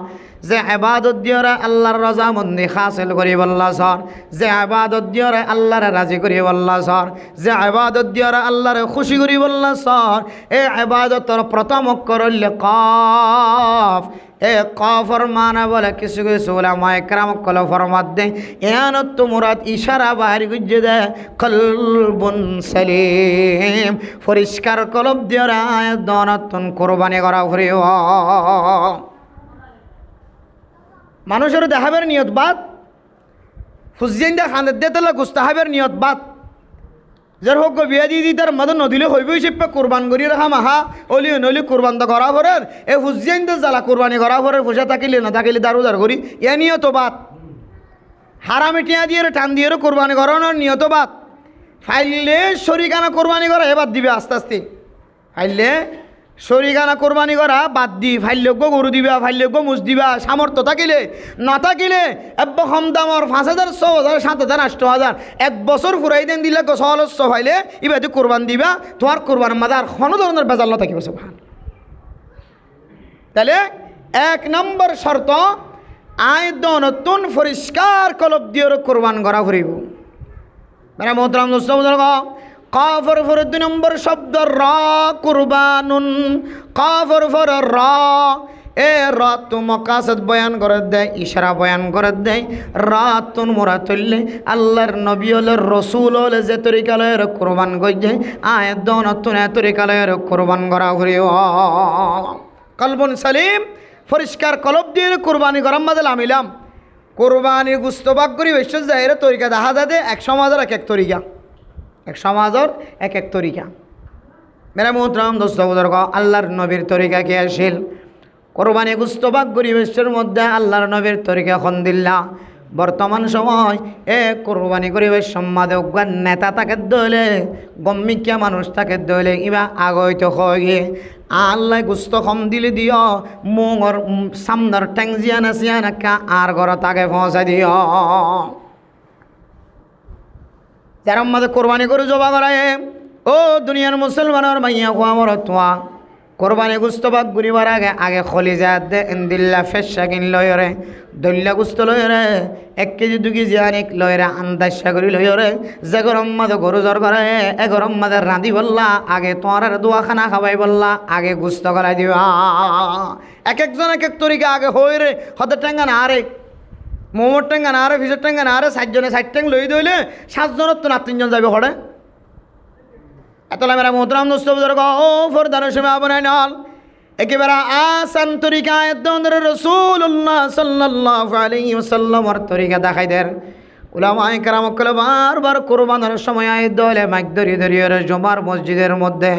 যে ইবাদত দিয়রা আল্লাহর রাজা মন্দি হাসিল করি বল্লা সর, যে ইবাদত দিয়রা আল্লাহর রাজি করি বল্লা সর, যে ইবাদত দিয়রা আল্লাহর খুশি করি বল্লা সর, এই ইবাদতর প্রথম অক্ষর হইল কফ। এ কফর মানা বলে কিছু কিছু উলামা ইকরাম কল ফরমাত দে এয়ানত তো মুরাদ ইশারা বাহির গুজে দে কলবুন সালিম পরিষ্কার কলব দিয়রা দনতন কুরবানি করা হরিও মানুষের দেখাবের নিয়ত বাদ হুসেন দে খান দে তালা গুস্তাহাবের নিয়ত বাদ যার হোক বিয়া দিয়ে তার মাদন নদিলে হইব হিসেবে কোরবান করি রাখা মাহা অলি নলি কোরবান তো করা ভরের এ হুসেন দে জ্বালা কোরবানি করা ভরের পয়সা থাকিলে না থাকিলে দারুদার করি এ নিয়ত বাদ হারামি টিয়া দিয়ে টান দিয়ে কোরবানি করানোর নিয়ত বাদ ফাইলে শরিকানা কোরবানি করা এবার দিবে আস্তে আস্তে ফাইলে শরিকানা কোরবানি করা বাদ দি ফাইলযোগ্য গরু দিবা ফাইলযোগ্য মুজ দিবা সামর্থ্য থাকিলে না থাকিলে এব কম দামর 5,000 6,000 7,000 8,000 এক বছর ফুরাই দেন দিলে সহলস্য ফাইলে ইবাদি কোরবান দিবা তোমার কোরবান মাদার কোনো ধরনের বেজাল না থাকিব সুবহান। তাহলে এক নম্বর শর্ত আয় নতুন পরিষ্কার কলব দিয়ে কোরবান করা ফুরিব মানে মোহতরাম দোস্ত বুজুর্গ কাফর ফর 2 নম্বর শব্দ র কুরবানুন কাফর ফর র এ রাত মকাসদ বয়ান করে দেয় ইশারা বয়ান করে দেয় রাতুন মোরা চললে আল্লাহর নবী হল রসুল হলে যে তরিকালয়ের কোরবান গজে আয় দনতুন তরিকালয়ের কোরবান করা হরিও কলবুন সালিম পরিষ্কার কলব দিয়ে কোরবানি করার মাঝে আমিলাম কোরবানি গুস্তবাক করি বেশ যায় তরিকা দেখা যাতে এক সমাজের এক এক তরিকা এক সমাজের এক এক তরিকা মেরা মোহতরাম দোস্ত বুজুর্গ আল্লাহর নবীর তরিকা কে আসিল কোরবানি গুস্তবাক পরিবেশের মধ্যে আল্লাহর নবীর তরিকা খন দিল্লা বর্তমান সময় এ কোরবানি পরিবেশ সম্মাদে নেতা তাকে দলে গম্মিকা মানুষ তাকে দলে ইবা আগত হয়ে আল্লাহ গুস্ত কম দিলে দিও মোর সামনের ট্যাং জিয়ানা সিয়ানাকা আর ঘর তাকে পৌঁছা দিও যারা আমাদের কোরবানি করে জবা করায় ও দুনিয়ার মুসলমানের মাইয়া খোয়া মর তোয়া কোরবানি গুস্তবাক ঘুরিবার আগে আগে খলিজা দে ইন্দিল্লা ফেসা কিন লয়রে দল্লা গুস্ত লয়রে 1 কেজি 2 কেজি আনিক লয়রে আন্দাজা করি লয়রে যে গরম মাদে গরু জর করে এ গরম মাদে রাঁধি বললা আগে তোমার দোয়াখানা খাবাই বললা আগে গুস্ত করাই দিবা এক একজন এক এক তরিকা আগে হই রে হতে টেঙ্গা না আরে মোমোর টেঙ্গা না আরে ফিসের টেঙ্গা না আরে 60 জনে 60 ট্যাং লই দইলে 7 জনের তো না 3 জন যাবে হড়ে এতলা মেরা মোহতরাম দোস্ত বুজুর্গ ও ফরদানের সময় আপনার নাল একেবারে আসান তরিকা একদম রাসূলুল্লাহ সাল্লাল্লাহু আলাইহি ওয়াসাল্লামের তরিকা দেখাই দেন উলামায়ে কেরাম কল বারবার কুরবানের সময় আয় দলে মাইক ধরিয়ে জুমার মসজিদের মধ্যে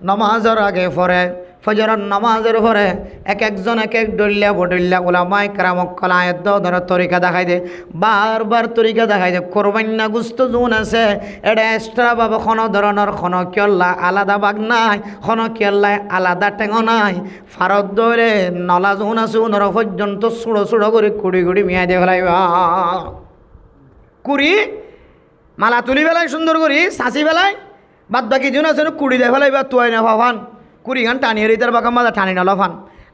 নামাজের আগে পড়ে ফজরের নামাজের পরে এক একজন এক এক ডল্লা বডল্লা উলামায়ে কেরাম কল আয়াত ধরে তরিকা দেখাই দে বারবার তরিকা দেখাই দে কোরবান্না গুস্ত জোন আছে এটা এক্সট্রা ভাবে কোনো ধরনের কোনো কিয়ল্লা আলাদা বাগ নাই কোনো কিয়ল্লা আলাদা টেঙো নাই ফারত ধরে নলা জোন আছে ওনারা পর্যন্ত সুড়ো সুড়ো করে কুড়ি কুড়ি মিয়া দিয়ে ফেলাইবা কুড়ি মালা তুলি বেলায় সুন্দর করি সাঁচি বেলায় বাদ বাকি জোন আছে কুড়ি দিয়ে ফেলাইবা তুয়াই না ভাবান কুড়ি গান টানিয়ে রিতার বাঁকা মাথা টানি নালো ফান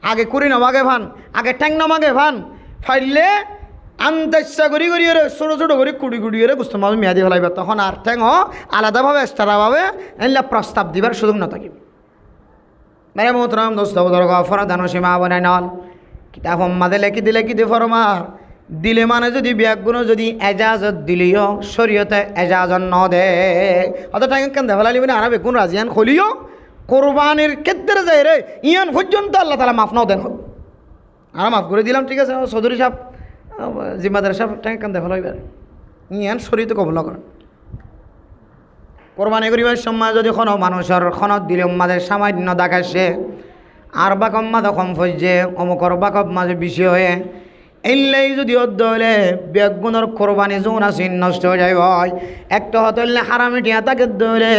আগে কুড়ি নমাগে ফান আগে ট্যাং নমাগে ফান ফাইলে আন্দাজা করি ছোটো ছোটো করে কুড়ি কুড়ি করে গুস্ত মাছ মিয়া দিয়ে ফেলাইবা তখন আর ঠ্যাং আলাদাভাবে এক্সট্রাভাবে এলে প্রস্তাব দিবার সুযোগ না থাকিবে মেরে মোহতরাম দোস্ত বুজুর্গ ফরদান সীমা বনাই নল কিতাব মাদে লেখি দিলে ফরমার দিলে মানে যদি ব্যাগুণ যদি এজাজত দিলিও শরীয়তে এজাজত ন দে অত টাইম কেন দেখালি মানে আর বেগুন রাজিয়ান খলিও কোরবানির ক্ষেত্রে যায় রে ইয়ান পর্যন্ত আল্লাহ তালা মাফ নাও দেন হোক আর মাফ করে দিলাম ঠিক আছে চৌধুরী সাহেব জিম্মাদার সাহেব টাইম কেন দেখালো এবার ইয়ান শরীয়তে কবল করেন কোরবানি করিবার সময় যদি কোনো মানুষের খনত দিলে মাঝে সামান্য দেখাচ্ছে আর বাকম মাঝে কম ফজছে অমুকর বাকব মাঝে বেশি হয়ে এলেই যদি হলে বেগুনের কোরবানি যৌন আছে নষ্ট হয়ে যায় হয় একটা হতলে হারামিটিয়া তাকে দৌলে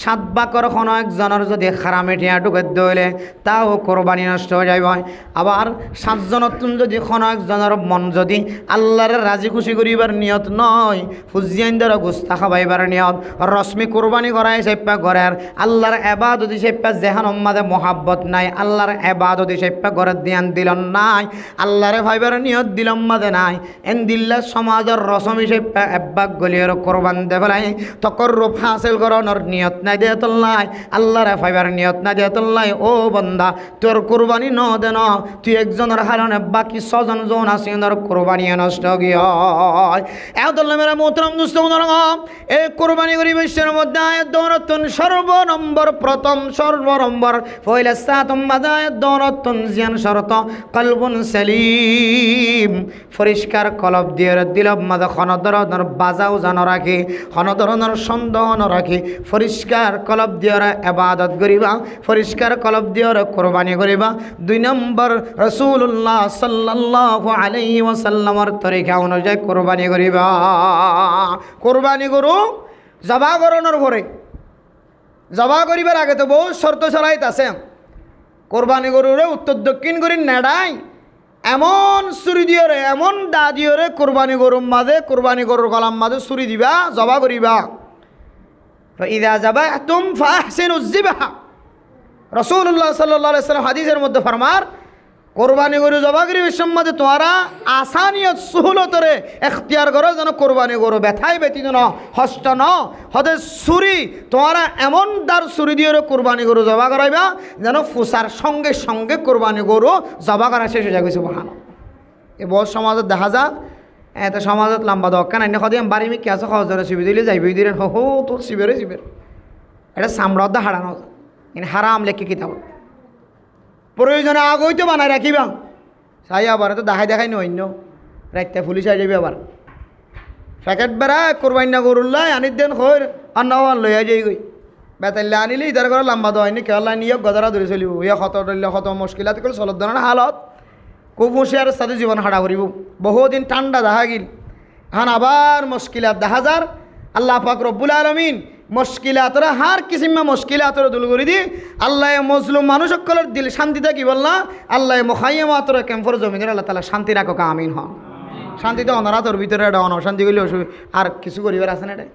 7 বাকর কোনো একজনের যদি হারামিটিয়া ঢুকে দৌলে তাও কোরবানি নষ্ট হয়ে যায় হয় আবার 7 জনের যদি কোনো একজনের মন যদি আল্লাহর রাজি খুশি করিবার নিয়ত নয় ফুজিয়াইন্দার গুস্তা খাবাইবার নিয়ত রশ্মি কোরবানি করাই সেপ্পা ঘরের আল্লাহর এবাদতি সেপ্পা জেহান মাঝে মহাব্বত নাই আল্লাহর এবাদতি সেপ্পা ঘরের ধ্যান দিল নাই আল্লাহরে ভাইবার নিয়ত দিলম মাদে নাই এন দিল্লা সমাজের রসম হিসেবে একবাক গলিয়ার কোরবান দে ফেলাই তকর রূপ হাসিল করানোর নিয়ত নাই দে তোল্লাই আল্লাহরে ফাইবার নিয়ত নাই দে তোল্লাই ও বন্দা তোর কোরবানি ন দে ন তুই একজনের হারণে বাকি 6 জন জন আছে ওনার কোরবানি নষ্ট গিয়ে এতল্লা মেরা মোহতরম দুস্থ এই কোরবানি করি বিশ্বের মধ্যে আয়াত দৌরতন সর্বনম্বর প্রথম সর্বনম্বর পয়লা সাতম মাদায়াত দৌরতন জিয়ান শরত কলবুন সালিম পরিষ্কার কলব দিয়ে দিলব মাঝে কোনো ধরনের বাজাও জানো রাখি কোনো ধরনের সন্দেহ ন রাখি পরিষ্কার কলব দিয়ে এবাদত করিবা পরিষ্কার কলব দিয়ে কোরবানি করিবা 2 নম্বর রাসূলুল্লাহ সাল্লাল্লাহু আলাইহি ওয়াসাল্লামের তরিকা অনুযায়ী কোরবানি করিবা কোরবানি গরু জবা করানোর পরে জবা করিবার আগে তো বহু শর্ত শরাইত আছে কোরবানি গরুরে উত্তর দক্ষিণ করি নেড়াই এমন ছুরি দিয়ে এমন দা দিয়ে কোরবানি গরুর মাঝে কোরবানি গরুর গলার মাঝে ছুরি দিবা জবা করিবা ইদা যাবা তুম ফাহসিনুজ যিবহা রাসূলুল্লাহ সাল্লাল্লাহু আলাইহি ওয়াসাল্লাম হাদিসের মধ্যে ফরমার কোরবানি গরু জবা করি সম্বন্ধে তোমরা আসানিয়ত সুহুলতরে এখতিয়ার করো যেন কোরবানি গরু ব্যথায় ব্যতীত ন হস্ত ন হতে ছুরি তোমরা এমন দার ছুরি দিয়ে কোরবানি গরু জবা করাইবা যেন ফুসার সঙ্গে সঙ্গে কোরবানি গরু জবা করা শেষ হয়ে যাবে সুবহানাল্লাহ এই বহু সমাজত দেখা যা এত সমাজত লম্বা দক্কা নাই সদাই বাড়ি মিকি আছে সহজরে শিবি দিলে যাইবি দিলেন হো তোর শিবেরে শিবের এটা সামরাদ্দা হারানো কিন্তু হারাম লেখি কিতাব প্রয়োজনে আগই তো বানায় রাখিবা চাই আবার তো দেখাই নি অন্য রাখতে পুলিশ আই যাবি আবার প্যাকেট বেড়া কোরবাইনা গরুল্লাই আনির দেন খৈর আন্না লইয়া যাই গই বেতাল্লে আনিলে ইধার করে লম্বা দোয়াইনি কেলা নিয়ে গদরা ধরে চলিব ইয়া ক্ষত ধরলে ক্ষত মুশকিলাত করে চলত ধরনের হালত খুব হুঁশিয়ারের সাথে জীবন হারা করিব বহুদিন ঠান্ডা দেখা গিল এখন আবার মুশকিলাত দেখা যার আল্লাহ পাক রব্বুল আলামিন মুশকিলাতরা হার কিসিমা মুশকিলাতরা দূর করে দি আল্লাহ মজলুম মানুষ সকলের দিল শান্তি থাকি বললা আল্লাহ মুখাইয়ামাতরা ক্যাম্পর জমিনের আল্লাহ তাআলা শান্তি রাখো আমিন হন শান্তিতে অনরা তোর ভিতরে এটা অশান্তি করলে আর কিছু করিবার আছে না এটা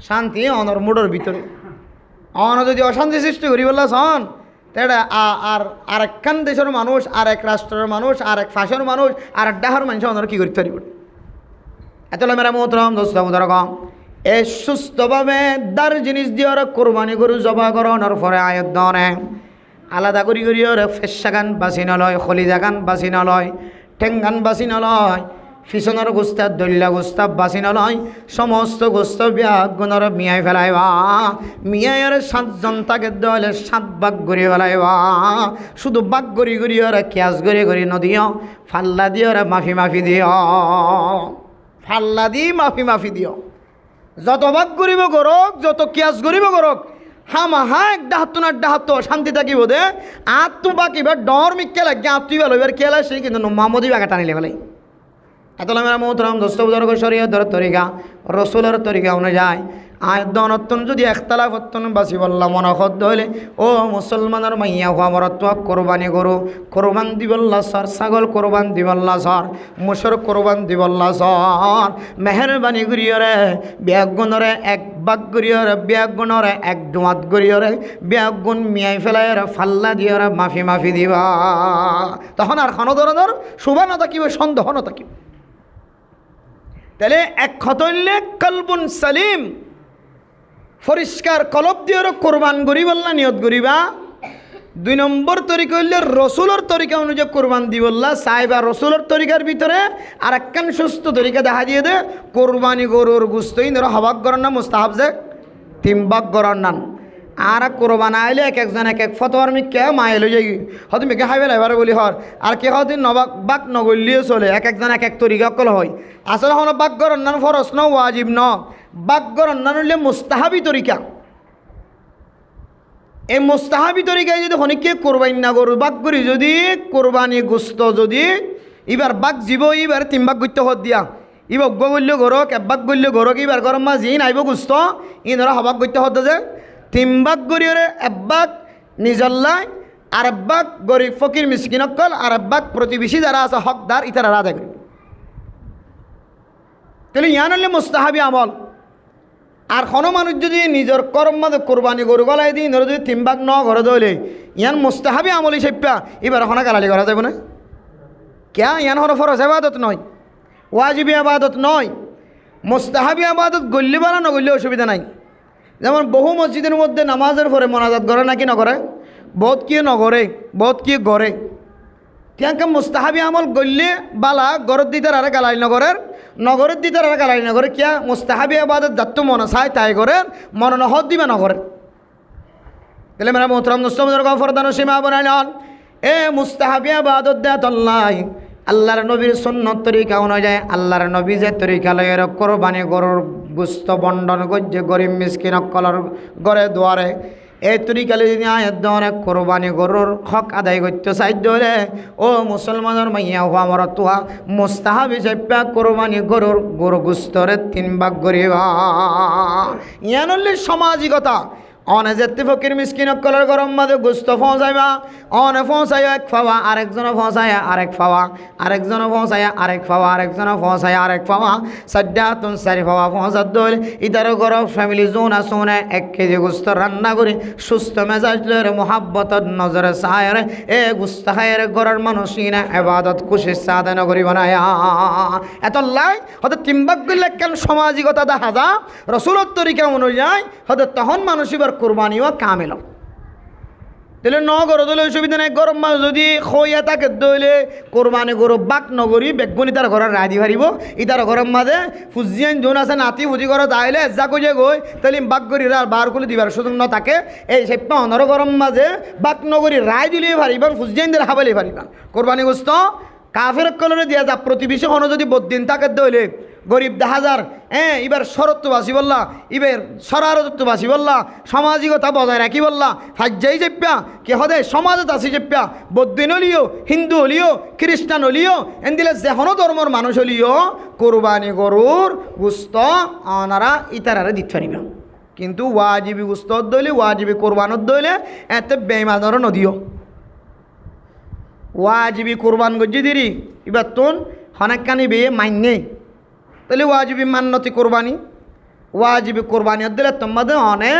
শান্তি অনর মুডোর ভিতরে অন যদি অশান্তি সৃষ্টি করি বললা শোন এটা আর আরেকখান দেশের মানুষ আর এক রাষ্ট্রের মানুষ আর এক ফাঁসের মানুষ আর এক ডাহার মানুষ অনর কী করতে পারিব এত মেরা মোহতরম দোস্ত মুদারকম এই সুস্থভাবে দার জিনিস দিয়ে ওরা কোরবানি গরু জবা করানোর পরে আয়ত দনে আলাদা করি ওরা ফেসা গান বাঁচি নলয় খলিজা গান বাঁচি নলয় ঠেঙ্গান বাঁচি নলয় পিছনের গোস্তার দল্যা গোস্তা বাঁচি নলয় সমস্ত গোস্ত ব্যাগুণর মিয়াই ফেলাইবা মিয়াইয়ের 7 জন তাকে দলে 7 ভাগ করে ফেলাইবা শুধু বাঘ গড়ি গড়ি ওরা ক্যাশ গড়ি গড়ি নদিও ফাল্লা দিয়ে ওরা মাফি দিও ফাল্লা দিয়ে মাফি দিও যত ভাগ করিব গরক যত কিয়াস করিব গরক হামাহা এক ডাহাত্ত শান্তি থাকিব দে আত্মু বাকি বা ডর মিকে লাগে আত্মই ভালো এবার খেলা সেই কিন্তু মামদি বাগা টানিলে ফেলাই এত মেরা মোহতরম দোস্ত বুজুর্গ শরীয়তের তরিকা রসুলের তরিকা অনুযায়ী আয়তন যদি একতলাফ বাসি বললাম মনখদ হইলে ও মুসলমানের মাইয়া হওয়া মরত্ব কোরবানি গরু কোরবান দিবল্লা সর ছাগল কোরবান দিবল্লা সর মুসর কোরবান দিবল্লা সর মেহরবানি করিয়রে ব্যাগুণরে এক বাগ করিয়রে ব্যাগুণরে এক ডুমাত করিয়রে ব্যাগুণ মিয়াই ফেলাইরে ফাল্লা দিয়রে মাফি দিবা তখন আর কোনো ধরনের শুভা না থাকিব সন্দেহ না থাকিব তাহলে এক খতইলে কলবুন সালিম পরিষ্কার কলব দিয়ে কোরবান করি বললা নিয়ত করিবা 2 নম্বর তরিকা হইলে রসুলের তরিকা অনুযায়ী কোরবান দিবল্লা সাহেবা রসুলের তরিকার ভিতরে আর একখান সুস্থ তরিকা দেখা দিয়ে দে কোরবানি গরুর গুস্তই ধরো হবাক গরর না মুস্তাহাব যে 3 ভাগ গরর নান আর কোরবান আইলে এক একজন এক এক ফতোয়ার মিকে মাইল হয়ে যাই হয়তো মেকে খাইবে এবারে বলি হর আর কে হয়তো নবাক বাক নগলিও চলে এক একজন এক এক তরিকা কল হয় আসলে হন বাক গরর নান ফরস ন ওয়াজিব ন বাক গরর নান হইলে মুস্তাহাবি তরিকা এই মুস্তাহাবি তরিকায় যদি অনেকে কোরবানি না গরু বাক করি যদি কোরবানি গোস্ত যদি এবার বাক জীব এবার 3 ভাগ করতে হত দিয়া ইবাক গল্য গরক 1 ভাগ গল্য গরক এবার গরম মাছ ই নাইব গোস্ত ই ধরা হবাক করতে হত যে 3 ভাগ গরিয়রে 1 ভাগ নিজল্লাই আর 1 ভাগ গরিব ফকির মিসকিনকল আর 1 ভাগ প্রতিবেশী যারা আছে হকদার ইতারা আদায় করি তাহলে ইয়ান হলে মুস্তাহাবি আমল আর কোনো মানুষ যদি নিজের কর্ম মাঝে কোরবানি গরু গলায় দিই ধরো যদি 3 ভাগ ন ঘরে দইলে ইয়ান মুস্তাহাবি আমল হিসেবে এবার হনা গালালি করা যাবে না ক্যা ইয়ান হন ফরজ আবাদত নয় ওয়াজিবি আবাদত নয় মুস্তাহাবি আবাদত গল্লি বানা নগল্লে অসুবিধা নাই যেমন বহু মসজিদের মধ্যে নামাজের পরে মোনাজাত করে নাকি নগরে বহুত কি নগরে বহুত কি গড়েতিয়াকে মুস্তাহাবি আমল গল্লে বালা গরত দিতে আর গালাই নগরের দিতে আর গালাই নগরে কিয়া মুস্তাহাবি আবাদত যাত্ত মনে চায় তাই করেন মনে নহত দিবে নগরে তাহলে মেরা মোহতরম দুস্তমদের গফরদান সীমা বানাই নন এ মুস্তাহাবি আবাদত দেয় তল্লাই আল্লাহর নবীর সুন্নত তরিকা অনুযায়ী আল্লাহর নবী যে তরিকা লয়ের কোরবানি গরুর গুস্ত বন্টন করছে গরিব মিসকিন কলর গড়ে দুয়ারে এই তরিকালে যদি আয়াত দেওয়ার কোরবানি গরুর হক আদায় করতে সাহায্য হলে ও মুসলমানের মাইয়া হওয়া আমার তোয়া মুস্তাহাব হিসেবে কোরবানি গরুর গরু গুস্তরে 3 ভাগ করিবা ইয়ান হলে সামাজিকতা অনে যেতে ফকির মিসকিন কলর গরম মাঝে গুস্ত পৌঁছাইবা অনে পৌঁছাই 1 ফাওয়া আরেকজনে পৌঁছায় আরেক ফাওয়া আরেকজনে পৌঁছায় আরেক ফাওয়া আরেকজনে পৌঁছায় আরেক ফাওয়া 4 ফাওয়া পৌঁছাত দল ইতার গরম ফ্যামিলি জোন আসনে 1 কেজি গুস্ত রান্না করে সুস্থ মেজাজ লরে মোহাব্বতত নজরে সায়ের এ গুস্ত খায়ের গরের মানুষিনা ইবাদত খুশি সাধনা করি বানায়া এত লাই হতে 3 ভাগ করলে কেন সামাজিকতা দেখা যা রাসূলের তরিকা অনুযায়ী হতে তখন মানুষ কোরবানিও কামেল তাহলে ন গরো দলে অসুবিধা নাই গরম মাছ যদি খইয়া তাকে দইলে কোরবানি গরু বাক নগরী বেগুনি তার ঘরের রায় দি পারিব ইতার গরম মাঝে ফুজিয়ান যোন আছে নাতি ফুজি ঘর তাইলে যা কইয়ে গই তাহলে বাক গরি আর বার করে দিবার সুযোগ ন থাকে এই সেপ্পা অনর গরম মাঝে বাক নগরী রায় দিলে পারিবান ফুজিয়ানদের হাবালে পারিবান কোরবানি গোস্ত কাফের কলরে দিয়া যা প্রতিবেশী হন যদি বদিন তাকে দইলে গরিব 10,000 এবার শরত্ব বাসি বললা এবার সরারত্ব বাসি বললা সামাজিকতা বজায় রাখি বললা হাজ্জাই চেপ্পা কে হদে সমাজত আসি চেপ্পা বৌদ্ধন হলিও হিন্দু হলিও খ্রিস্টান হলিও এনদিলে যেহনো ধর্মর মানুষ হলিও কোরবানি গরুর গুস্ত আনারা ইতারারে দিতে পারিব কিন্তু ওয়াজিবি গুস্ত দইলে ওয়াজিবি কোরবানত দইলে এতে বেইমানর নদীও ওয়াজিবি কোরবান গজ্জি দিরি এবার তোন হনাক্কানি বে মাইনে তাহলে ওয়াজিবি মান্যতি কোরবানি ওয়াজিবি কোরবানি দিলে তোমাদের অনে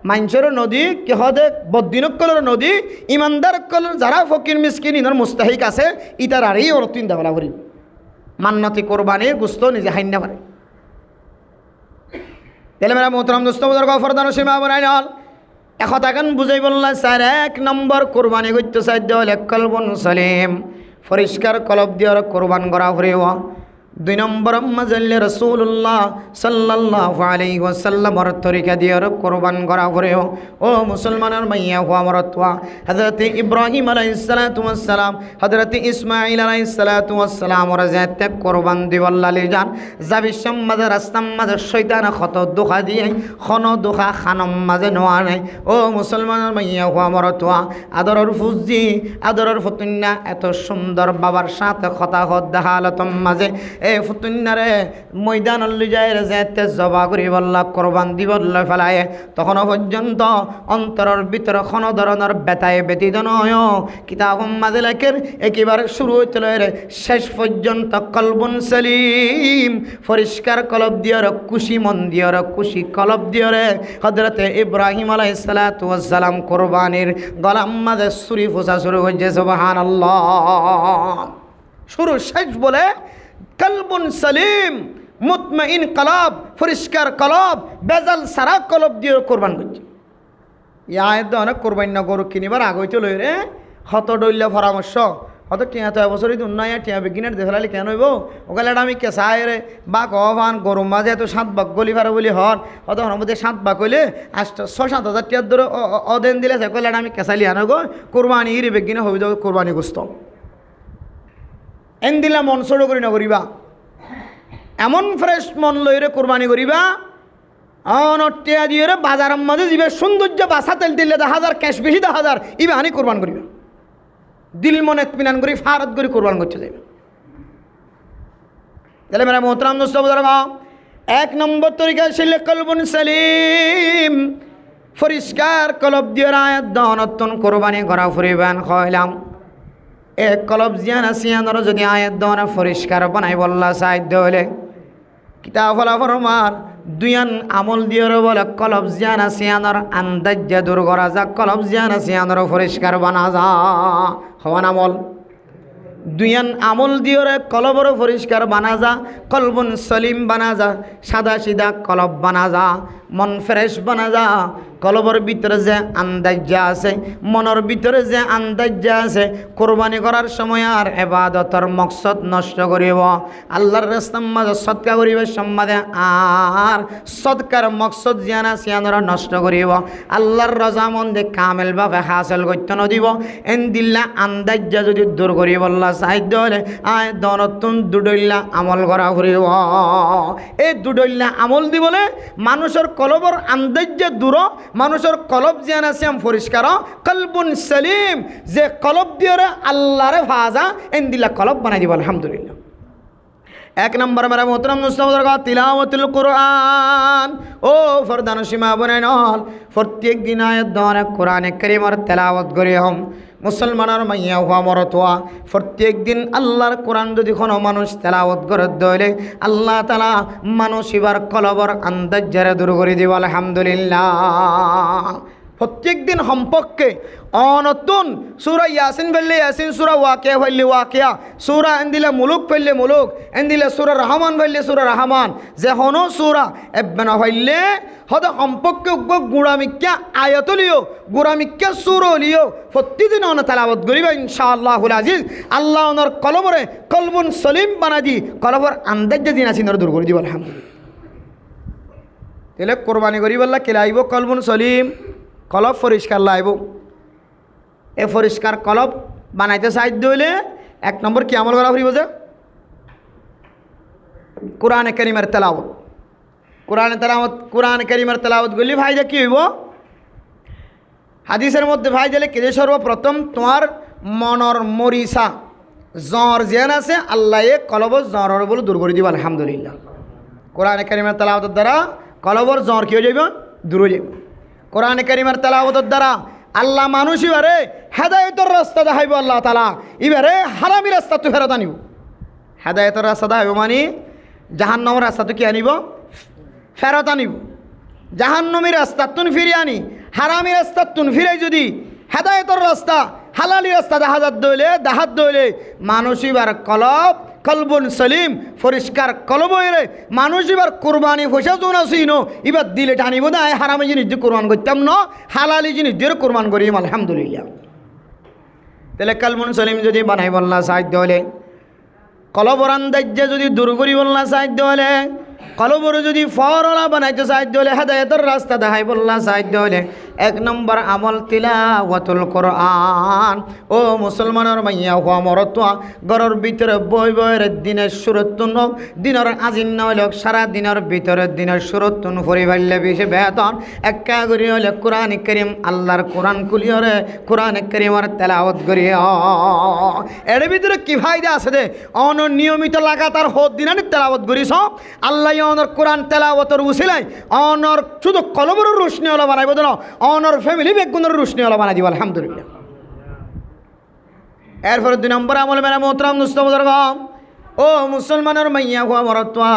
মাইনসর নদী কে হদে বদিনকলর নদী ইমানদার কলর যারা ফকির মিসকিন ইনর মুস্তাহিক আছে ইতার আরই ওর 3 দাবলা করি মান্যতি কোরবানির গুস্ত নিজে হাইন্না পারে তাহলে মেরা মোহতরম দোস্তমদের গফরদান সীমা বানাই নল এখন এখন বুঝাই বললাম স্যার 1 নম্বর কোরবানি করতে সাহায্য হলে কলবন সলিম পরিষ্কার কলব দিয়ে কোরবান করা হরিও 2 নম্বর মাজাল্লে রাসূলুল্লাহ সাল্লাল্লাহু আলাইহি ওয়াসাল্লামর তরিকা দিয়ে কোরবান করা হরিও ও মুসলমানের মাইয়া হওয়া মরতওয়া হযরত ইব্রাহিম আলাইহিস সালাতু ওয়াস সালাম হযরত ইসমাঈল আলাইহিস সালাতু ওয়াস সালাম ওর যাতে কোরবান দিওয়াল্লালি জান জাবিশম মাঝে রাস্তাম মাঝে শয়তান খত দুখা দিয়ে খন দুখা খানম মাঝে নোয়া নাই ও মুসলমানের মাইয়া হওয়া মরতওয়া আদরর ফুজি আদরর ফতুন্না এত সুন্দর বাবার সাথে কথা হদ দেখালতম মাঝে এ ফুতুন্নারে ময়দান যায় যেতে জবা করি বললা কোরবান দিবল্লা ফেলায় তখনও পর্যন্ত অন্তরের ভিতরে কোনো ধরনের বেতায় ব্যতীত নয় কিতাব মাঝে লেখের একেবারে শুরু হইতে শেষ পর্যন্ত কলবুন সলিম পরিষ্কার কলব দিয়র খুশি মন দিয়র খুশি কলব দিয়রে হযরতে ইব্রাহিম আলাইহিস সালাতু ওয়াস সালাম কোরবানির গলাম মাঝে ছুরি ফোঁসা শুরু হয়েছে সুবহানাল্লাহ শুরু শেষ বলে কলবুন সলিম মুতমাইন কলব পরিষ্কার কলব বেজাল সারা কলব দিয়ে কোরবান করছে ইয়ার অনেক কোরবানি না গরু কিনিবার আগইতে লই রে হত ডইলে পরামর্শ হয়তো টিয়া তো এবছরই উন্নয় টিয়া বিজ্ঞানের দেখালি কেন হইব ওখানে আমি কেঁচাই রে বা কভান গরম মাঝে এত 7 ভাগ গলি পারে বলি হর হয়তো মধ্যে 7 ভাগ হইলে 6-7 হাজার টিয়ার ধরে অদেন দিলে সে কইলে আমি কেঁচালি আনো গো কোরবানি ইরি বিজ্ঞানে হবি যাও কোরবানি গোস্ত এন দিলা মন সড়ো করি না করিবা এমন ফ্রেশ মন লইরে কোরবানি করিবা টিয়া দিয়ে রে বাজারের মাঝে যাবে সৌন্দর্য বাসা তেল দিলে 10,000 ক্যাশ বেশি 10,000 ইবে আনি কোরবান করিবা দিল মনে এতমিনান করি ফারত করে কোরবান করতে যাবে তাহলে মেরা মোহতরাম দোস্ত বুজুর্গ 1 নম্বর তরিকা ছিল কলবুন সালিম পরিষ্কার কলব দিয়ে আয়াত দানতন কোরবানি করা ফুরিবান কইলাম এক কলব জিয়ান আসিয়ানর যদি আয়াত দান পরিষ্কার বানাই বললা সাধ্য হলে কিতাব ফলা ফরমার দুয়ান আমল দিয়ে বলে কলব জিয়ান আসিয়ানর আন্দাজ্জা দূর করা যা কলব জিয়ান আসিয়ানর পরিষ্কার বানা যা হওয়ান আমল দুয়ান আমল দিয়ে কলবর পরিষ্কার বানা যা কলবুন সলিম বানা যা সাদা সিধা কলব বানা যা মন ফ্রেশ বানা যা কলবর ভিতরে যে আন্দাজ্জা আছে মনের ভিতরে যে আন্দাজ্জা আছে কোরবানি করার সময় আর ইবাদতের মকসদ নষ্ট করিব আল্লাহর রাস্তার মাঝে সদকা করিবার সম্মাদে আর সদকার মকসদ জিয়ানা সিয়ানরা নষ্ট করিব আল্লাহর রজামন্দে কামেলভাবে হাসিল করতে নদিব এন দিল্লা আন্দাজ্জা যদি দূর করিব আল্লাহ সাহায্য হলে আয় দনতুন দুডইল্লা আমল করা করিব এই দুডইল্লা আমল দিবলে মানুষের কলবর আন্দাজ্জা দূর মানুষের কলব জিয়ান আছে পরিষ্কার কলবুন সালিম যে কলব দিয়ে আল্লাহরে ভাজা এন দিলা কলব বানাই দিব আলহামদুলিল্লাহ 1 নম্বর মেরা মোহতরম মুস্তাফার তিলাওয়াতুল কুরআন ও ফরদান সীমা বনাইনল প্রত্যেক দিন আয়াত দ্বারা কোরআনে কারীমের তেলাওয়াত করি হম মুসলমানের মাইয়া হওয়া মরতোয়া প্রত্যেক দিন আল্লাহর কোরআন যদি কোনো মানুষ তেলাওয়াত করে দইলে আল্লাহ তাআলা মানুষ এবার কলবর আন্দাজ্জারে দূর করে দিব আলহামদুলিল্লাহ প্রত্যেক দিন সম্পর্কে অনতুন সূরা ইয়াসিন ফেললে ইয়াসিন সূরা ওয়াকিয়া ফেললে ওয়াকিয়া সূরা এন্দিলে মুলুক ফেললে মুলুক এন্দিলে সূরা রহমান ফেললে সূরা রহমান যে হনো সূরা এবেনা ফেললে হদ সম্পর্কে গুড়ামিক্যা আয়াতলিও গুড়ামিক্যা সূরালিও প্রতিদিন অন তেলাওয়াত করিবা ইনশাআল্লাহুল আজিজ আল্লাহ ওনার কলবরে কলবুন সলিম বানাজি কলবর আন্দাজ্জা দিন আসিন দূর করে দিব আলহামদুলিল্লাহ তাহলে কোরবানি করিবাল্লাহ কেলাইব কলবুন সলিম কলব পরিষ্কার লাইব এ পরিষ্কার কলব বানাইতে সাহায্য হইলে 1 নম্বর কি আমল করা ফুরিব যে কোরআনে কারীমের তেলাওয়াত কোরআনে কারীমের তেলাওয়াত করলে ফায়দা কি হইব হাদিসের মধ্যে ফায়দা লেখে যে সর্বপ্রথম তোমার মনর মরিসা জ্বর যেন আছে আল্লাহ এ কলবর জ্বরের বলে দূর করে দিব আলহামদুলিল্লাহ কোরআনে কারীমের তেলাওয়াতের দ্বারা কলবর জ্বর কি হয়ে যাবে দূর হয়ে যাবে কোরআনে কারীমের তেলাওয়াতের দ্বারা আল্লাহ মানুষ এবারে হেদায়েতের রাস্তা দেখাইব আল্লাহ তাআলা এবারে হারামি রাস্তা তো ফেরত আনিব হেদায়েতের রাস্তা দেখাইব মানে জাহান্নামের রাস্তা তো কি আনিব ফেরত আনিব জাহান্নামের রাস্তা তুন ফিরিয়ে আনি হারামি রাস্তা তুন ফিরে যদি হেদায়েতের রাস্তা হালালি রাস্তা দেখাত দইলে মানুষ এবার কলবুন সলিম পরিষ্কার কলবরে মানুষ এবার কোরবানি পয়সা জোন আসিন এবার দিলে টানিব না হারামি জিনিস দিয়ে কোরবান করতাম না হালালি জিনিস দিয়ে কোরবান করিম আলহামদুলিল্লাহ তাহলে কলবুন সলিম যদি বানাই বললা সাহায্য হলে কলবর আন্দাজ্জা যদি দূর করি বললা সাহায্য হলে কলবর যদি ফরলা বানাইতে সাহায্য হলে হেদায়েতের রাস্তা দেখাই বললা সাহায্য হলে 1 নম্বর আমল তিলাওয়াতুল কোরআন ও মুসলমানের মাইয়া হওয়া মরতোয়া ঘরের ভিতরে বইয়ের দিনের সুরতুন দিনের আজিন না হলে সারা দিনের ভিতরে দিনের সুরতুন ফরি ফেললে বেশি বেতন একা করি হলে কোরআন কারীম আল্লাহর কোরআন কুলিয়রে কোরআন কারীমের তেলাওয়াত করি এর ভিতরে কি ফায়দা আছে দে অনিয়মিত লাগাতার হদ দিনানি তেলাওয়াত করিস আল্লাহ অনর কোরআন তেলাওয়াতের উসিলাই অনর শুধু কলবর রোশনি ওলা বানাইব দেন অনর ফ্যামিলি বেগুনের রোশনি ওলা বানাই দিব আলহামদুলিল্লাহ এরপরে 2 নম্বর আমল মেরা মোহতরম মুস্তাফার ও মুসলমানের মাইয়া হওয়া মরতোয়া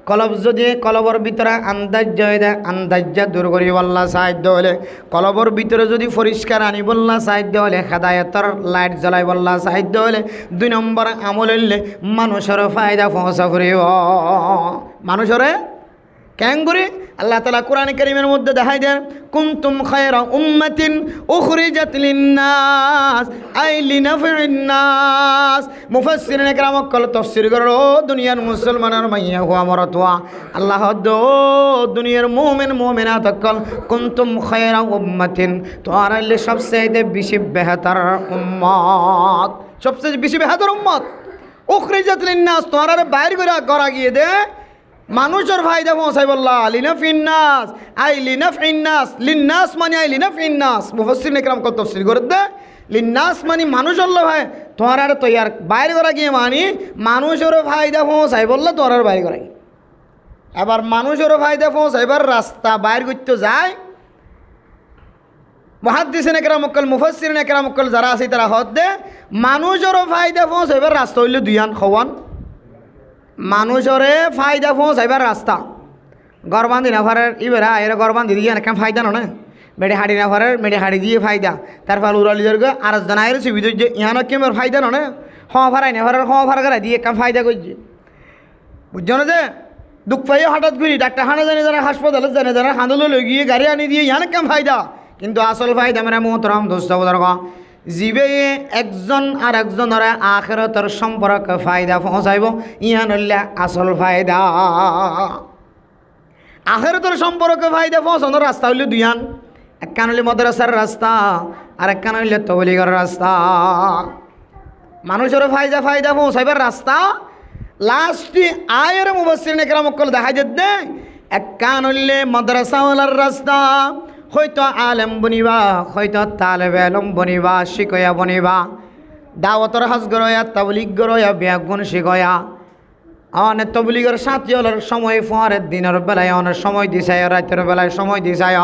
কলব যদি কলবর ভিতরে আন্দাজ্জা দূর করি বললা সাহায্য হলে কলবর ভিতরে যদি পরিষ্কার আনি বললা সাহায্য হলে হেদায়েতের লাইট জ্বলাই বললা সাহায্য হলে 2 নম্বর আমল হইলে মানুষের ফায়দা পৌঁছা করিব মানুষের কেন করে আল্লাহ তাআলা কোরআন কারীমের মধ্যে দেখাই দেন কুনতুম খায়রা উম্মাতিন উখরিজাত লিন-নাস আই লিনাফি'ন নাস। মুফাসসিরিনে কেরাম কল তাফসীর করো দুনিয়ার মুসলমানের মাইয়া হুয়া মরতওয়া আল্লাহ দো দুনিয়ার মুমিন মুমিনাত কল কুনতুম খায়রা উম্মাতিন তোমরা হলে সবচেয়ে বেশি বেহতর উম্মত, সবচেয়ে বেশি বেহতর উম্মত। উখরিজাত লিন-নাস তোমরা বাইর করে করা গিয়ে দে মানুষের ফায়দা পৌঁছাই বললা লিনাফিন নাস আই লিনাফিন নাস লিন-নাস মানে আই লিনাফিন নাস। মুফাসসিরিনে কেরাম কল তাফসীর করে দে লিন-নাস মানে মানুষের ভাই তোমরা তৈয়ার বাইর করা গিয়ে মানে মানুষের ফায়দা পৌঁছাই বললা তোমরা বাইর করা। এবার মানুষের ফায়দা পৌঁছাইবার রাস্তা বাইর করতে যায় মুহাদ্দিসিনে কেরাম কল মুফাসসিরিনে কেরাম কল যারা আছে তারা হদ দে মানুষের ফায়দা পৌঁছাইবার রাস্তা হইল দুইয়ান খওয়ান। মানুষের ফায়দা পৌঁছাইবার রাস্তা গরবান্ধি না ফারের ইবেরা এরা গরবান্ধি দিয়ে অনেক ফায়দা না মেডে হাড়ি না ফারের মেডে হাড়ি দিয়ে ফায়দা তারপর উড়ালি জর্গ আর জানাইর সুবিধা যে ইহানো কেমন ফায়দা না ফারাই না ফারের ফার করা দিয়ে কাম ফায়দা করছে বুঝছো না যে দুঃখ পাইয়ে হঠাৎ ঘুরি ডাক্তার হানা জানে যারা হাসপাতালে জানে যারা হাঁদলো লই গিয়ে গাড়ি আনি দিয়ে ইহানো কেম ফায়দা কিন্তু আসল ফায়দা মেরা মোহতরম দোস্ত বুজুর্গ জীবে একজন আর একজনের আখিরাতের সম্পর্কে ফায়দা পৌঁছাইব ইহান হইলে আসল ফায়দা। আখিরাতের সম্পর্কে ফায়দা পৌঁছানোর রাস্তা হইল দুইয়ান, একখান হইলে মাদ্রাসার রাস্তা আর একখান হইলে তবলিগের রাস্তা। মানুষের ফায়দা পৌঁছাইবার রাস্তা লাস্টে আয়ের মুফাসসিরিনে কেরাম কল দেখা যেতে একখান হইলে মাদ্রাসাওয়ালার রাস্তা, হয়তো আলেম বনিবা হয়তো তালেবে আলম বনিবা শিকয়া বনিবা দাওয়াতর হাজ গরয়া তাবলিগ গরয়া ব্যাগুন শিকয়া অনেক তবলিগের সাথী হলার সময় ফোয়ারের দিনের বেলায় অনেক সময় দিছায় রাতের বেলায় সময় দিছায়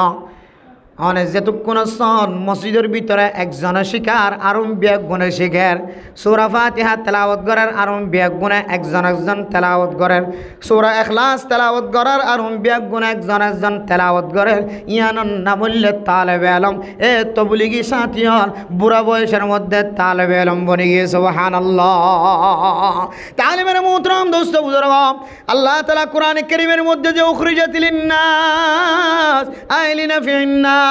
অনেক যেটুকুন সন মসজিদের ভিতরে একজনে শিকার আর ব্যাগুনে শিখের সূরা ফাতিহা তেলাওয়াত করার আর ব্যাগুনে একজন তেলাওয়াত করেন সূরা ইখলাস তেলাওয়াত করার আর ব্যাগুনে একজন তেলাওয়াত করেন ইয়ানন না বললে তালেবে আলম এ তবলিগি সাথী হল বুড়া বয়সের মধ্যে তালেবে আলম বনে গিয়ে সুবহানাল্লাহ। তালিমের মুহতারাম দোস্ত বুজুর্গ আল্লাহ তাআলা কোরআন কারীমের মধ্যে যে উখরিজাত লিন-নাস আই লিনাফিন নাস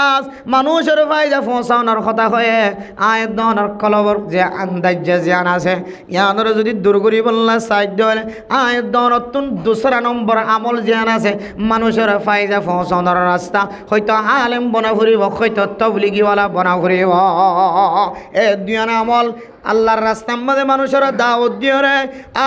মানুষের ফায়দা পৌঁছানোর কথা হয়ে আয়াত দনের কলবর যে আন্দাজ জ্ঞান আছে ইয়ানোর যদি দুর্গরি বললা সাহায্য হলে আয়াত দন নতুন দুসরা নম্বর আমল জ্ঞান আছে মানুষের ফায়দা পৌঁছানোর রাস্তা হয়তো আলেম বনা ফুরিব হয়তো তবলিগিওয়ালা বনা ফুরিব এ দুইয়ান আমল আল্লাহর রাস্তার মধ্যে মানুষের দাওয়াত দিয়ে রে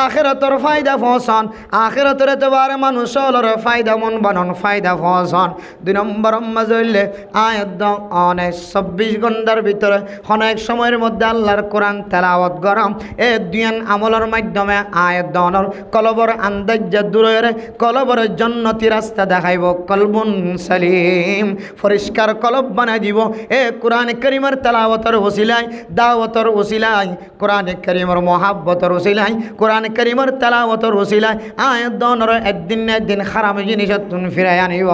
আখিরাতের ফায়দা পৌঁছান আখিরাতের এতবারে মানুষের ফায়দা মন বানন ফায়দা পৌঁছান। দুই নম্বর মাঝে হইলে আয়াত অনেক 24 ঘন্টার ভিতরে অনেক সময়ের মধ্যে আল্লাহর কোরআন তেলাওয়াত করাম এ দুইয়ান আমলের মাধ্যমে আয়াত দনের কলবর আন্দাজ দূরে রে কলবরের জন্নতি রাস্তা দেখাইব কলবুন সালিম পরিষ্কার কলব বানাই দিব এ কোরআন কারীমের তেলাওয়াতের ওসিলায় দাওয়াতের ওসিলায় কোরআন কারীমের মহাব্বতের ওসিলায় কোরআন কারীমের তেলাওয়াতের ওসিলায় আয়াত দনের একদিন না একদিন হারাম জিনিস তুন ফিরাই আনিব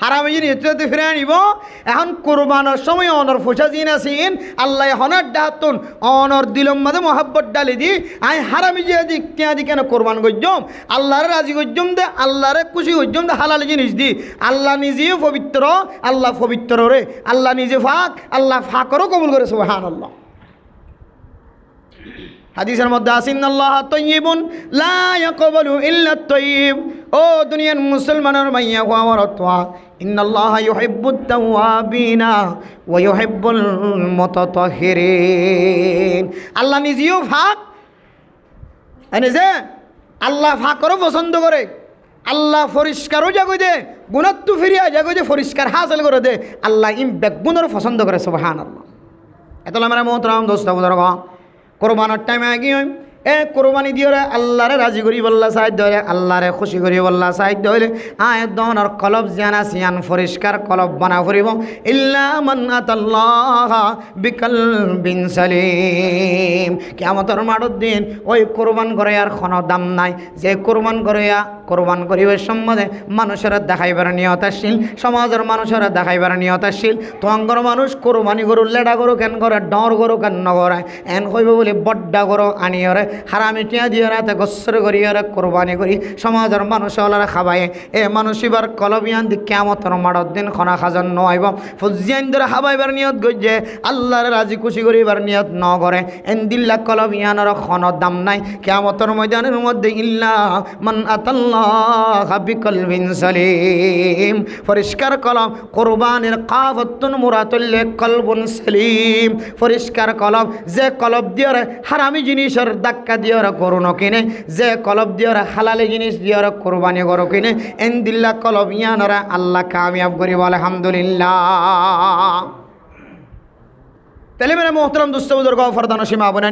হারাম জিনিস তুই ফিরাই আনিব। এখন কুরবানের সময় অনর ফুসা জিন আছেন আল্লাহ হনার ডাহাতুন অনর দিলম মাঝে মহাব্বত ডালি দি আই হারামি যে দিক তিয়াদি কেন কোরবান গজ্জম আল্লাহরে রাজি গজ্জম দে আল্লাহরে খুশি গজ্জম দে হালাল জিনিস দি আল্লাহ নিজেও পবিত্র আল্লাহ পবিত্র রে আল্লাহ নিজে ফাক আল্লাহ ফাকরও কবুল করে সুবহানাল্লাহ। হাদিসের মধ্যে আল্লাহ তাইয়িবুন লা ইয়াকবালু ইল্লা তাইয়িব। ও দুনিয়ার মুসলমানের মাইয়া গো আমার তোয়া ইন্নাল্লাহা ইউহিব্বুত তাওয়াবিনা ওয়া ইউহিব্বুল মুতাতাহহিরিন। আল্লাহ নিজেও ফাক এনে যে আল্লাহ ফাকরও পছন্দ করে আল্লাহ পরিষ্কারও জাগো দে গুণাত্তু ফিরিয়া জাগো দে পরিষ্কার হাসিল করে দে আল্লাহ ইম বেগুনের পছন্দ করে সুবহানাল্লাহ। এত আমরা মোহতরম দোস্ত বুজুর্গ কোরবানোর টাইমে আগিয়ে এ কোরবানি দিয়ে আল্লাহরে রাজি করি বললা সাহায্য হলে আল্লাহরে খুশি করি বললা সাহায্য হলে আয়াত দনের কলব জিয়ানা সিয়ান পরিষ্কার কলব বানা ফুরিব ইল্লা মান আতাল্লাহ বিকলবিন সালিম। কিয়ামতের মাঠের দিন ওই কোরবান করে আর কোনো দাম নাই যে কোরবান করে কোরবান করিবার সম্বন্ধে মানুষেরা দেখাইবার নিয়ত আসছিল, সমাজের মানুষেরা দেখাইবার নিয়ত আসছিল। তোয়াঙ্গর মানুষ কোরবানি গরু লেডা গরু কেন করে, ডর গরু কেন নগরায়, এন হইব বলে বড্ডা গরু আনিয়রে হারামি টিয়া দিয়ে রাতে গোসর করিয়রে কোরবানি করি সমাজের মানুষ ওলারা খাবাই। এ মানুষ এবার কলবিয়ান দি কেমতর মাড়র দিন খনা খাজন নইব ফুজিয়ান ধরে খাবাইবার নিয়ত গজ্জে আল্লাহর রাজি খুশি করিবার নিয়ত ন করে এন দিল্লা কলবিয়ানের খনর দাম নাই কেমতর ময়দানের মধ্যে। ইল্লা মান আতাল্লাহ বিকলবিন সালিম, পরিষ্কার কলম কোরবানের কাফতুন মুরাতুল্লে কলবুন সালিম, পরিষ্কার কলম যে কলব দিয়ে হারামি জিনিসের ধাক্কা দিয়ে করুন কিনে, যে কলব দিয়ে হালালি জিনিস দিয়ে কোরবানি করো কিনে এন দিল্লা কলব ইয়ানরা আল্লাহ কামিয়াব করি বলে আলহামদুলিল্লাহ। তাহলে মেরে মোহতরম দুস্থ বুজুর্গ ফরদান সীমা বনাই